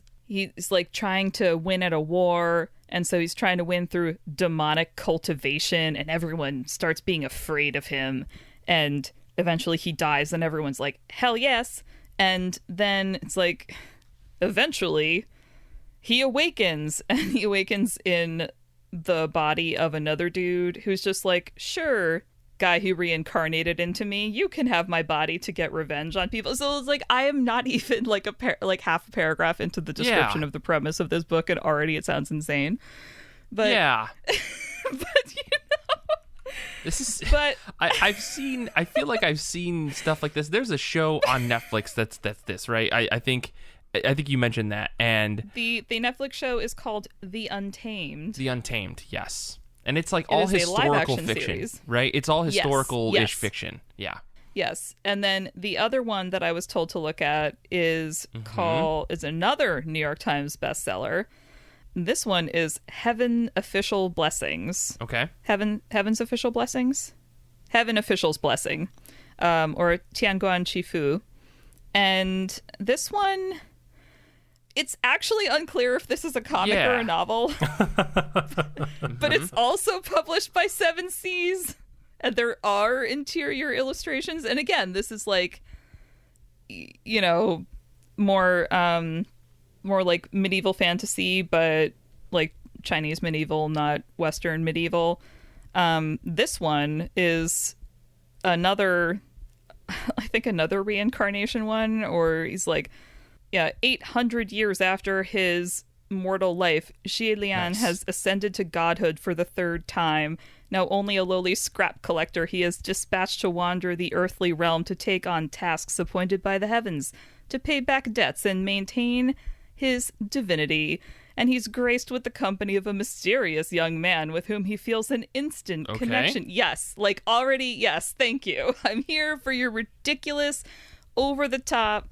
like trying to win at a war, and so he's trying to win through demonic cultivation, and everyone starts being afraid of him, and eventually he dies, and everyone's like, hell yes. And then it's like, eventually he awakens, and he awakens in the body of another dude who's just like, sure, guy who reincarnated into me, you can have my body to get revenge on people. So it's like, I am not even like half a paragraph into the description of the premise of this book, and already it sounds insane. But yeah. But you know, this is, but I feel like I've seen stuff like this. There's a show on Netflix that's this, right? I think you mentioned that, and the Netflix show is called The Untamed. The Untamed, yes, and it's like all historical fiction, series. Right? It's all historical-ish fiction, yeah. Yes, and then the other one that I was told to look at is another New York Times bestseller. This one is Heaven Official Blessings. Okay. Heaven's Official Blessings? Heaven Official's Blessing, or Tian Guan Chifu, and this one, it's actually unclear if this is a comic or a novel. But it's also published by Seven Seas, and there are interior illustrations. And again, this is like, you know, more like medieval fantasy, but like Chinese medieval, not Western medieval. This one is another reincarnation one, or he's like, 800 years after his mortal life, Xie has ascended to godhood for the third time. Now only a lowly scrap collector, he is dispatched to wander the earthly realm to take on tasks appointed by the heavens, to pay back debts and maintain his divinity. And he's graced with the company of a mysterious young man with whom he feels an instant connection. Yes, like already, yes, thank you. I'm here for your ridiculous, over-the-top,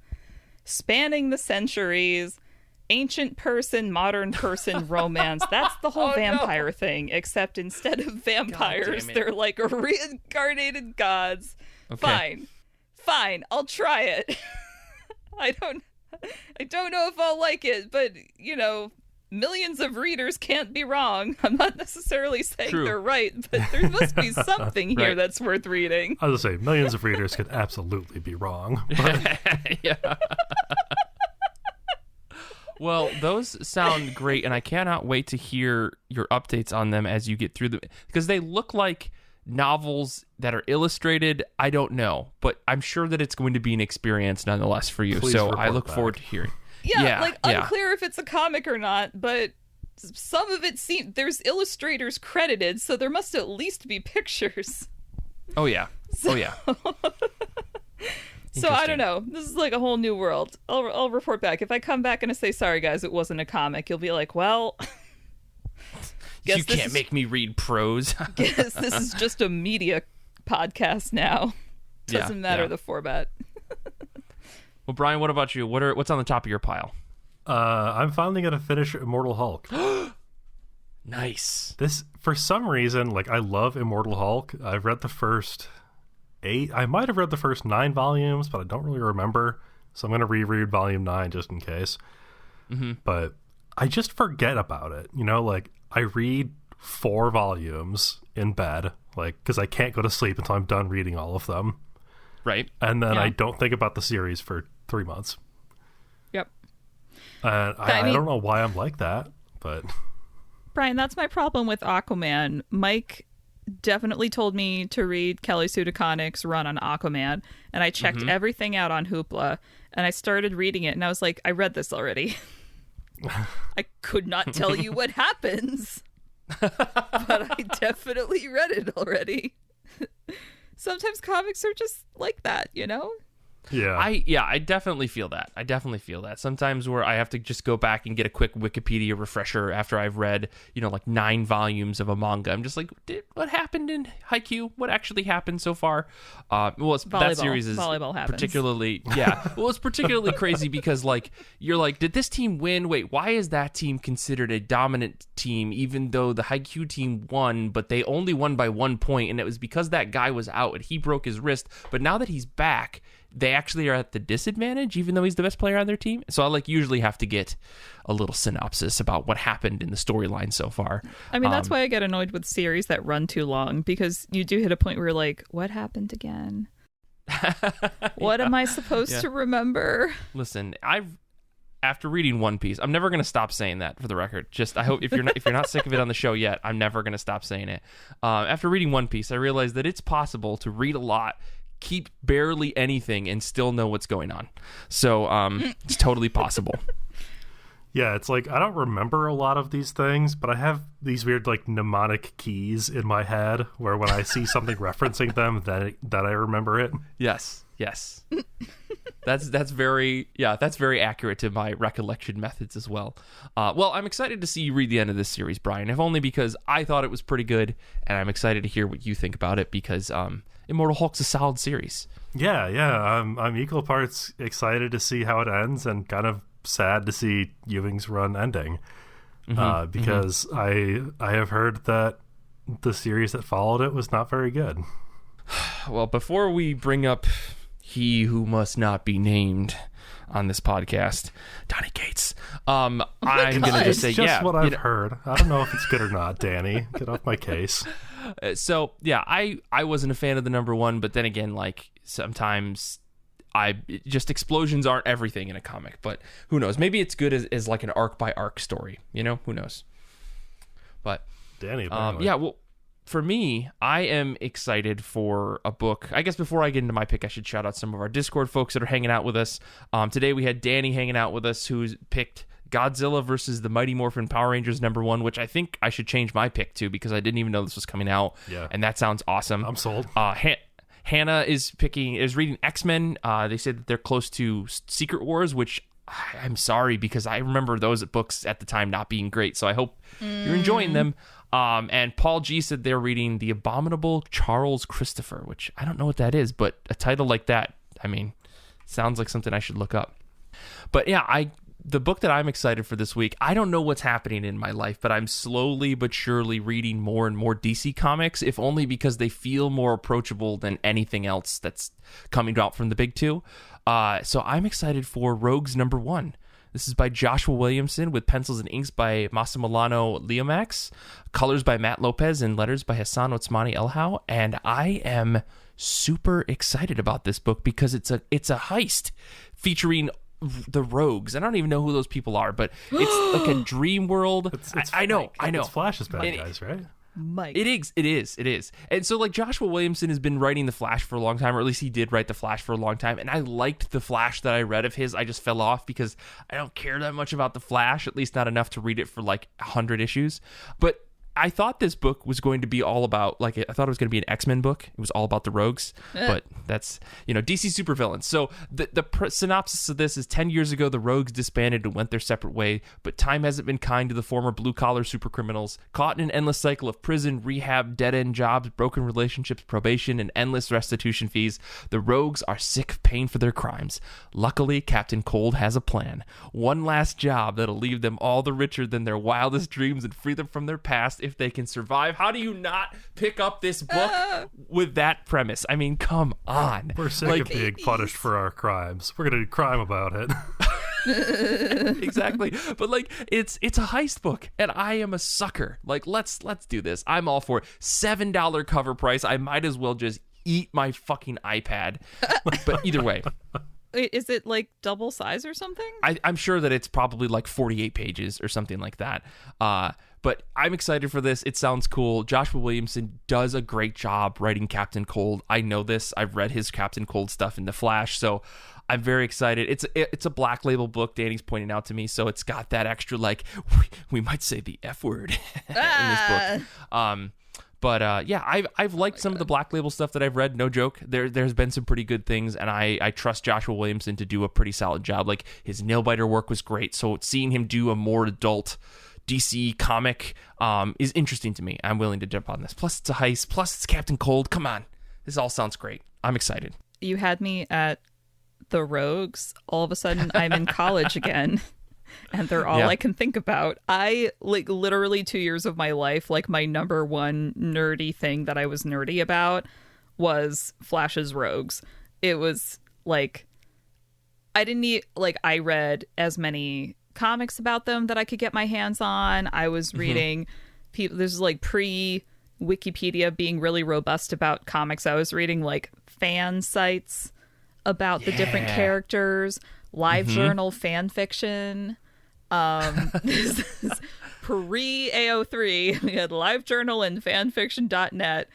spanning the centuries, ancient person, modern person romance. That's the whole vampire thing, except instead of vampires, they're like reincarnated gods. Okay. Fine, I'll try it. I don't know if I'll like it, but, you know, millions of readers can't be wrong. I'm not necessarily saying they're right, but there must be something here that's worth reading. I was going to say, millions of readers could absolutely be wrong. Yeah. Well, those sound great, and I cannot wait to hear your updates on them as you get through them, because they look like novels that are illustrated. I don't know, but I'm sure that it's going to be an experience nonetheless for you. Please so I look forward to hearing. Yeah, unclear if it's a comic or not, but some of it there's illustrators credited, so there must at least be pictures. Oh yeah. So I don't know. This is like a whole new world. I'll report back. If I come back and I say, sorry guys, it wasn't a comic, you'll be like, well, you can't make me read prose. Guess this is just a media podcast now. Doesn't matter the format. Well, Brian, what about you? What's on the top of your pile? I'm finally gonna finish Immortal Hulk. Nice. This, for some reason, like, I love Immortal Hulk. I've read the first 8. I might have read the first 9 volumes, but I don't really remember. So I'm gonna reread volume 9 just in case. Mm-hmm. But I just forget about it. You know, like, I read 4 volumes in bed, like, because I can't go to sleep until I'm done reading all of them. Right. And then I don't think about the series for 3 months. Yep. I don't know why I'm like that, but... Brian, that's my problem with Aquaman. Mike definitely told me to read Kelly Sue DeConnick's run on Aquaman, and I checked everything out on Hoopla, and I started reading it, and I was like, I read this already. I could not tell you what happens, but I definitely read it already. Sometimes comics are just like that, you know? Yeah. I definitely feel that. Sometimes where I have to just go back and get a quick Wikipedia refresher after I've read, like 9 volumes of a manga. I'm just like, what happened in Haikyuu? What actually happened so far? That series is particularly, it's particularly crazy because like, you're like, did this team win? Wait, why is that team considered a dominant team even though the Haikyuu team won, but they only won by 1 point, and it was because that guy was out and he broke his wrist, but now that he's back, they actually are at the disadvantage, even though he's the best player on their team. So I usually have to get a little synopsis about what happened in the storyline so far. I mean, that's why I get annoyed with series that run too long, because you do hit a point where you're like, what happened again? What am I supposed to remember? Listen, after reading One Piece, I'm never going to stop saying that, for the record. Just I hope if you're not sick of it on the show yet, I'm never going to stop saying it. After reading One Piece, I realized that it's possible to read a lot, keep barely anything, and still know what's going on. So it's totally possible. Yeah, it's like, I don't remember a lot of these things, but I have these weird, like, mnemonic keys in my head where when I see something referencing them, that I remember it. Yes. That's very accurate to my recollection methods as well. Well, I'm excited to see you read the end of this series, Brian, if only because I thought it was pretty good, and I'm excited to hear what you think about it because Immortal Hulk's a solid series. Yeah. I'm equal parts excited to see how it ends and kind of sad to see Ewing's run ending. Because I have heard that the series that followed it was not very good. Well, before we bring up he who must not be named on this podcast, Donny Cates, I'm going to just say, it's just what I've heard. I don't know if it's good or not, Danny. Get off my case. So, yeah, I wasn't a fan of the number 1, but then again, like, sometimes explosions aren't everything in a comic, but who knows? Maybe it's good as like an arc-by-arc story, Who knows? But, Danny, well, for me, I am excited for a book. I guess before I get into my pick, I should shout out some of our Discord folks that are hanging out with us. Today we had Danny hanging out with us, who's picked Godzilla versus the Mighty Morphin Power Rangers number 1, which I think I should change my pick to because I didn't even know this was coming out. Yeah. And that sounds awesome. I'm sold. Hannah is reading X-Men. They said that they're close to Secret Wars, which I'm sorry because I remember those books at the time not being great. So I hope you're enjoying them. And Paul G said they're reading The Abominable Charles Christopher, which I don't know what that is, but a title like that, I mean, sounds like something I should look up. But yeah, the book that I'm excited for this week, I don't know what's happening in my life, but I'm slowly but surely reading more and more DC comics, if only because they feel more approachable than anything else that's coming out from the big 2. So I'm excited for Rogues number 1. This is by Joshua Williamson with pencils and inks by Massimiliano Leomax, colors by Matt Lopez, and letters by Hassan Otsmani Elhau. And I am super excited about this book because it's a heist featuring the Rogues. I don't even know who those people are, but it's like a dream world. It's I know. It's Flash's bad guys, right? Mike. It is. And so, like, Joshua Williamson has been writing The Flash for a long time, or at least he did write The Flash for a long time. And I liked The Flash that I read of his. I just fell off because I don't care that much about The Flash, at least not enough to read it for like 100 issues. But I thought this book was going to be all about, like, I thought it was going to be an X-Men book. It was all about the Rogues, but that's, DC supervillains. So the synopsis of this is 10 years ago, the Rogues disbanded and went their separate way, but time hasn't been kind to the former blue-collar supercriminals. Caught in an endless cycle of prison, rehab, dead-end jobs, broken relationships, probation, and endless restitution fees, the Rogues are sick of paying for their crimes. Luckily, Captain Cold has a plan. One last job that'll leave them all the richer than their wildest dreams and free them from their past if they can survive. How do you not pick up this book with that premise? I mean, come on. We're sick of being punished for our crimes. We're gonna do crime about it. Exactly. But like, it's a heist book, and I am a sucker. Like, let's do this. I'm all for it. $7 cover price. I might as well just eat my fucking iPad. But either way. Is it like double size or something? I'm sure that it's probably like 48 pages or something like that. But I'm excited for this. It sounds cool. Joshua Williamson does a great job writing Captain Cold. I know this. I've read his Captain Cold stuff in The Flash, so I'm very excited. It's a Black Label book, Danny's pointing out to me, so it's got that extra, like, we might say the F word in this book. But yeah, I've liked some of the Black Label stuff that I've read. No joke. There's been some pretty good things, and I trust Joshua Williamson to do a pretty solid job. Like, his Nailbiter work was great, so seeing him do a more adult DC comic is interesting to me. I'm willing to jump on this. Plus, it's a heist. Plus, it's Captain Cold. Come on. This all sounds great. I'm excited. You had me at the Rogues. All of a sudden, I'm in college again. And they're all I can think about. I, like, literally 2 years of my life, like, my number one nerdy thing that I was nerdy about was Flash's Rogues. It was, like, I didn't need, like, I read as many comics about them that I could get my hands on. I was reading people, this is like pre-Wikipedia being really robust about comics. I was reading, like, fan sites about the different characters, live journal fan fiction. This is pre-AO3. We had LiveJournal and fanfiction.net,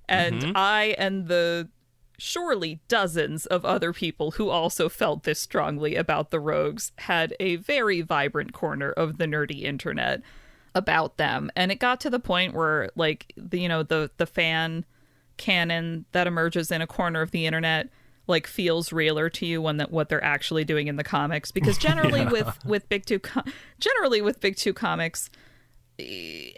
and I and the surely dozens of other people who also felt this strongly about the Rogues had a very vibrant corner of the nerdy internet about them. And it got to the point where, like, the fan canon that emerges in a corner of the internet, like, feels realer to you when what they're actually doing in the comics, because generally with big two comics,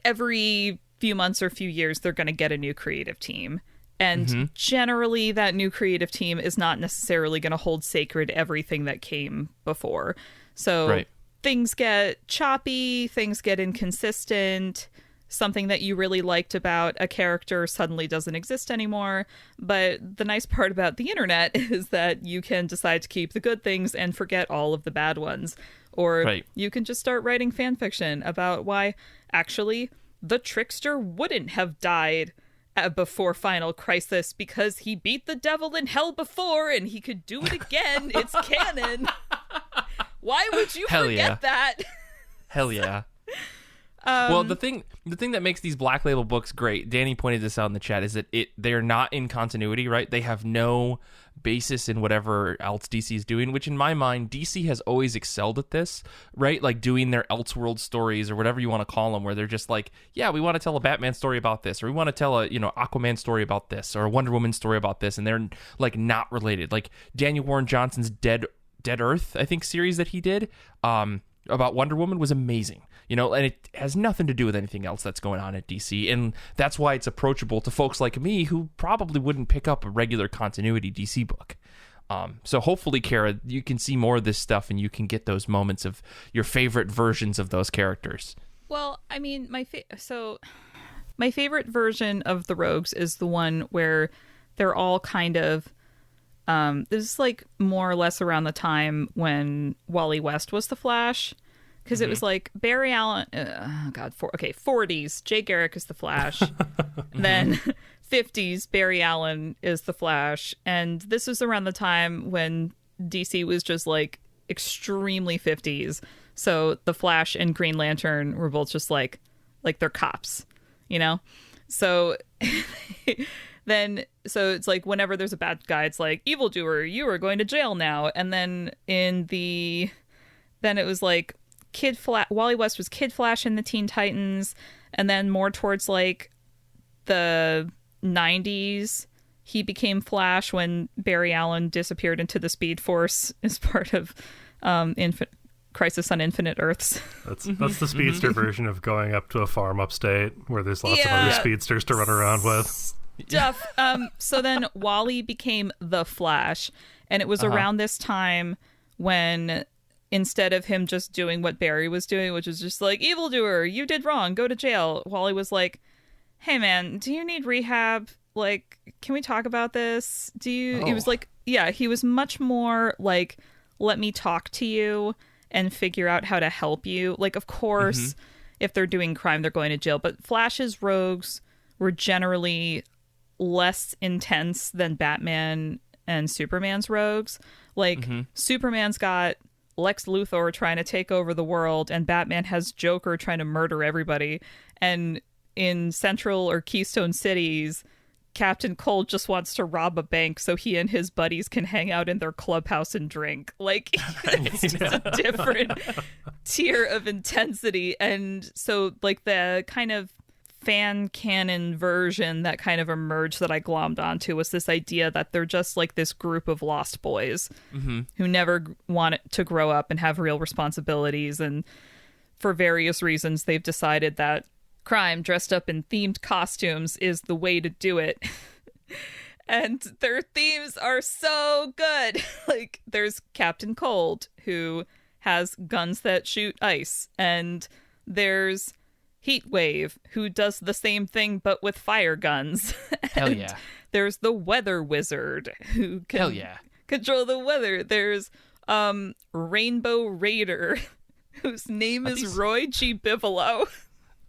every few months or few years they're going to get a new creative team, and generally that new creative team is not necessarily going to hold sacred everything that came before. So things get choppy, things get inconsistent. Something that you really liked about a character suddenly doesn't exist anymore. But the nice part about the internet is that you can decide to keep the good things and forget all of the bad ones. Or you can just start writing fan fiction about why actually the trickster wouldn't have died before Final Crisis because he beat the devil in hell before and he could do it again. It's canon. Why would you forget that? Hell yeah. Well, the thing that makes these Black Label books great, Danny pointed this out in the chat, is that they're not in continuity, right? They have no basis in whatever else DC is doing, which in my mind, DC has always excelled at this, right? Like doing their Elseworld stories or whatever you want to call them, where they're just like, yeah, we want to tell a Batman story about this, or we want to tell a, Aquaman story about this, or a Wonder Woman story about this, and they're like not related. Like Daniel Warren Johnson's Dead Earth, I think, series that he did about Wonder Woman was amazing. And it has nothing to do with anything else that's going on at DC. And that's why it's approachable to folks like me who probably wouldn't pick up a regular continuity DC book. So hopefully, Kara, you can see more of this stuff and you can get those moments of your favorite versions of those characters. Well, I mean, my favorite version of the Rogues is the one where they're all kind of... this is like more or less around the time when Wally West was the Flash. Because it was like Barry Allen, 40s, Jay Garrick is the Flash. Then 50s, Barry Allen is the Flash. And this was around the time when DC was just like extremely 50s. So the Flash and Green Lantern were both just like they're cops, So then, so it's like whenever there's a bad guy, it's like, evildoer, you are going to jail now. And then then it was like Wally West was Kid Flash in the Teen Titans. And then more towards like the 90s, he became Flash when Barry Allen disappeared into the Speed Force as part of Crisis on Infinite Earths. That's the speedster version of going up to a farm upstate where there's lots of other speedsters to run around with. Stuff. So then Wally became the Flash, and it was around this time when instead of him just doing what Barry was doing, which was just like, evildoer, you did wrong, go to jail, Wally was like, hey man, do you need rehab? Like, can we talk about this? He was like, yeah, he was much more like, let me talk to you and figure out how to help you. Like, of course, if they're doing crime, they're going to jail. But Flash's rogues were generally less intense than Batman and Superman's rogues. Like, Superman's got Lex Luthor trying to take over the world, and Batman has Joker trying to murder everybody. And in Central or Keystone cities, Captain Cold just wants to rob a bank so he and his buddies can hang out in their clubhouse and drink. Like, it's just a different tier of intensity. And so, like, the kind of fan canon version that kind of emerged that I glommed onto was this idea that they're just like this group of lost boys who never want to grow up and have real responsibilities. And for various reasons, they've decided that crime dressed up in themed costumes is the way to do it. And their themes are so good. Like, there's Captain Cold, who has guns that shoot ice, and there's Heatwave, who does the same thing but with fire guns. Hell yeah. There's the Weather Wizard, who can control the weather. There's Rainbow Raider, whose name is Roy G. Bigelow.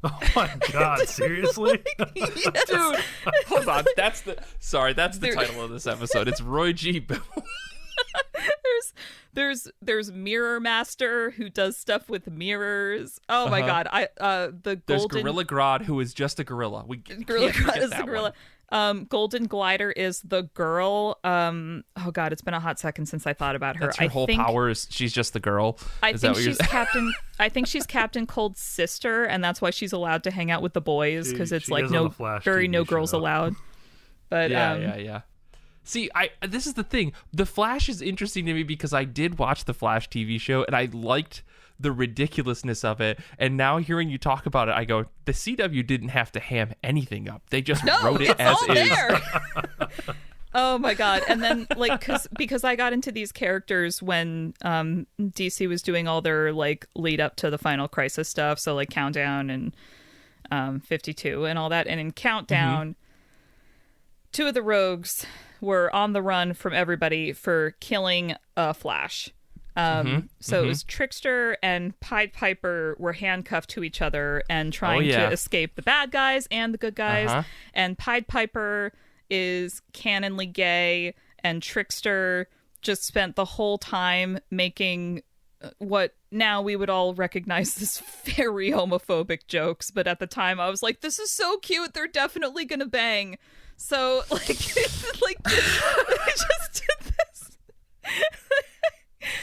Oh my god, seriously? Yes. Dude, hold on. That's the title of this episode. It's Roy G. Bigelow. There's Mirror Master, who does stuff with mirrors. Oh my god. There's Gorilla Grodd, who is just a gorilla. Gorilla Grodd is the gorilla. Golden Glider is the girl. Oh god, it's been a hot second since I thought about her. That's her whole power is she's just the girl. I think she's Captain Cold's sister, and that's why she's allowed to hang out with the boys, because it's like no girls allowed. But yeah. See, this is the thing. The Flash is interesting to me because I did watch the Flash TV show and I liked the ridiculousness of it. And now hearing you talk about it, I go, the CW didn't have to ham anything up. They just wrote it as all is. There. Oh my god. And then like because I got into these characters when DC was doing all their like lead up to the Final Crisis stuff, so like Countdown and 52 and all that. And in Countdown, two of the rogues were on the run from everybody for killing a Flash. So it was Trickster and Pied Piper were handcuffed to each other and trying to escape the bad guys and the good guys. And Pied Piper is canonly gay, and Trickster just spent the whole time making what now we would all recognize as very homophobic jokes. But at the time I was like, this is so cute. They're definitely going to bang. So, like, like they just did this.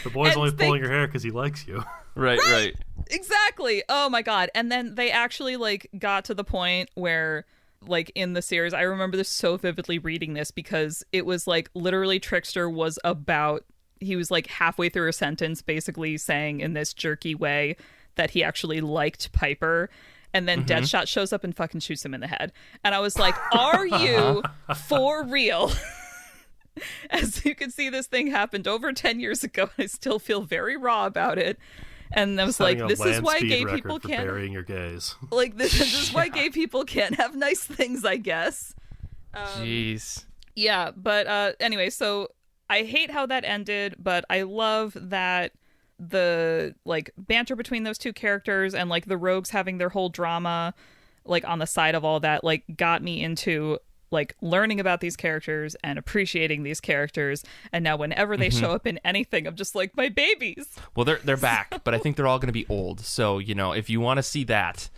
The boy's only pulling your hair because he likes you. Right. Exactly. Oh, my God. And then they actually, like, got to the point where, like, in the series, I remember this so vividly reading this because it was, like, literally Trickster was he was, like, halfway through a sentence basically saying in this jerky way that he actually liked Piper. And then Deadshot shows up and fucking shoots him in the head. And I was like, are you for real? As you can see, this thing happened over 10 years ago. And I still feel very raw about it. And I was like, this is why gay people can't... burying your gays. Like, this is why gay people can't have nice things, I guess. Jeez. Yeah, but anyway, so I hate how that ended, but I love that the like banter between those two characters and like the rogues having their whole drama like on the side of all that like got me into like learning about these characters and appreciating these characters. And now whenever they show up in anything, I'm just like, my babies. Well, they're back, but I think they're all going to be old. So, you know, if you want to see that,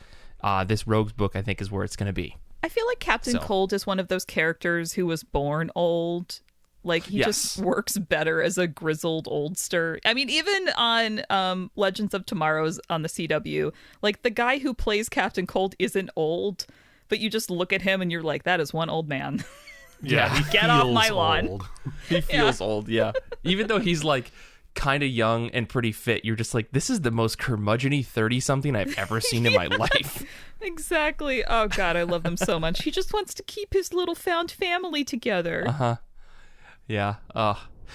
this Rogues book, I think, is where it's going to be. I feel like Captain Cold is one of those characters who was born old. Like, he just works better as a grizzled oldster. I mean, even on Legends of Tomorrow's on the CW, like, the guy who plays Captain Cold isn't old, but you just look at him and you're like, that is one old man. Yeah, he get off my lawn. old. He feels old, yeah. Even though he's, like, kind of young and pretty fit, you're just like, this is the most curmudgeon-y 30-something I've ever seen in my life. Exactly. Oh, God, I love him so much. He just wants to keep his little found family together. Uh-huh. Yeah.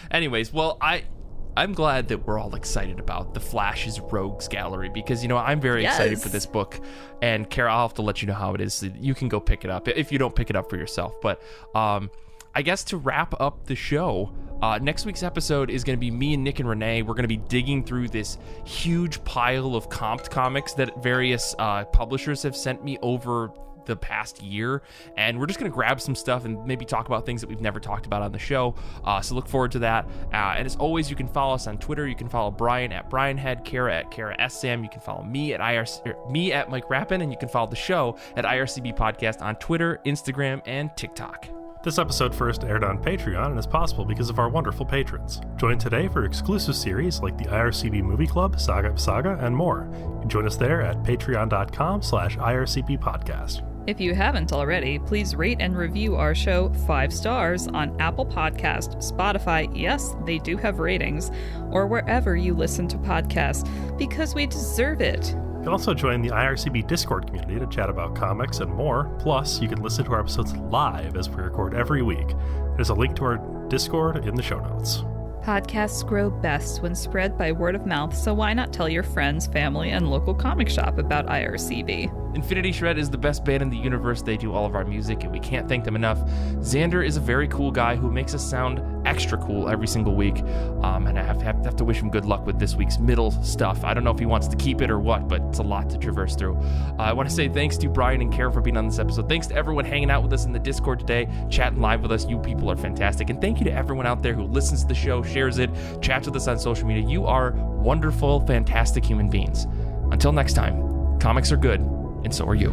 Anyways, well, I'm glad that we're all excited about the Flash's Rogues Gallery because, you know, I'm very excited for this book. And Kara, I'll have to let you know how it is. So you can go pick it up if you don't pick it up for yourself. But I guess to wrap up the show, next week's episode is going to be me and Nick and Renee. We're going to be digging through this huge pile of comped comics that various publishers have sent me over the past year, and we're just going to grab some stuff and maybe talk about things that we've never talked about on the show, so look forward to that. And as always, you can follow us on Twitter. You can follow Brian at BrianHead, Kara at KaraSSam. You can follow me at Mike Rapin, and you can follow the show at IRCB Podcast on Twitter, Instagram, and TikTok. This episode first aired on Patreon and is possible because of our wonderful patrons. Join today for exclusive series like the IRCB Movie Club, Saga, and more. You can join us there at patreon.com/IRCB Podcast. If you haven't already, please rate and review our show 5 stars on Apple Podcast, Spotify, yes, they do have ratings, or wherever you listen to podcasts, because we deserve it. You can also join the IRCB Discord community to chat about comics and more. Plus, you can listen to our episodes live as we record every week. There's a link to our Discord in the show notes. Podcasts grow best when spread by word of mouth, so why not tell your friends, family, and local comic shop about IRCB? Infinity Shred is the best band in the universe. They do all of our music, and we can't thank them enough. Zander is a very cool guy who makes us sound extra cool every single week, and I have to wish him good luck with this week's middle stuff. I don't know if he wants to keep it or what, but it's a lot to traverse through. I want to say thanks to Brian and Kara for being on this episode. Thanks to everyone hanging out with us in the Discord today, chatting live with us. You people are fantastic, and thank you to everyone out there who listens to the show, shares it, chats with us on social media. You are wonderful, fantastic human beings. Until next time, comics are good, and so are you.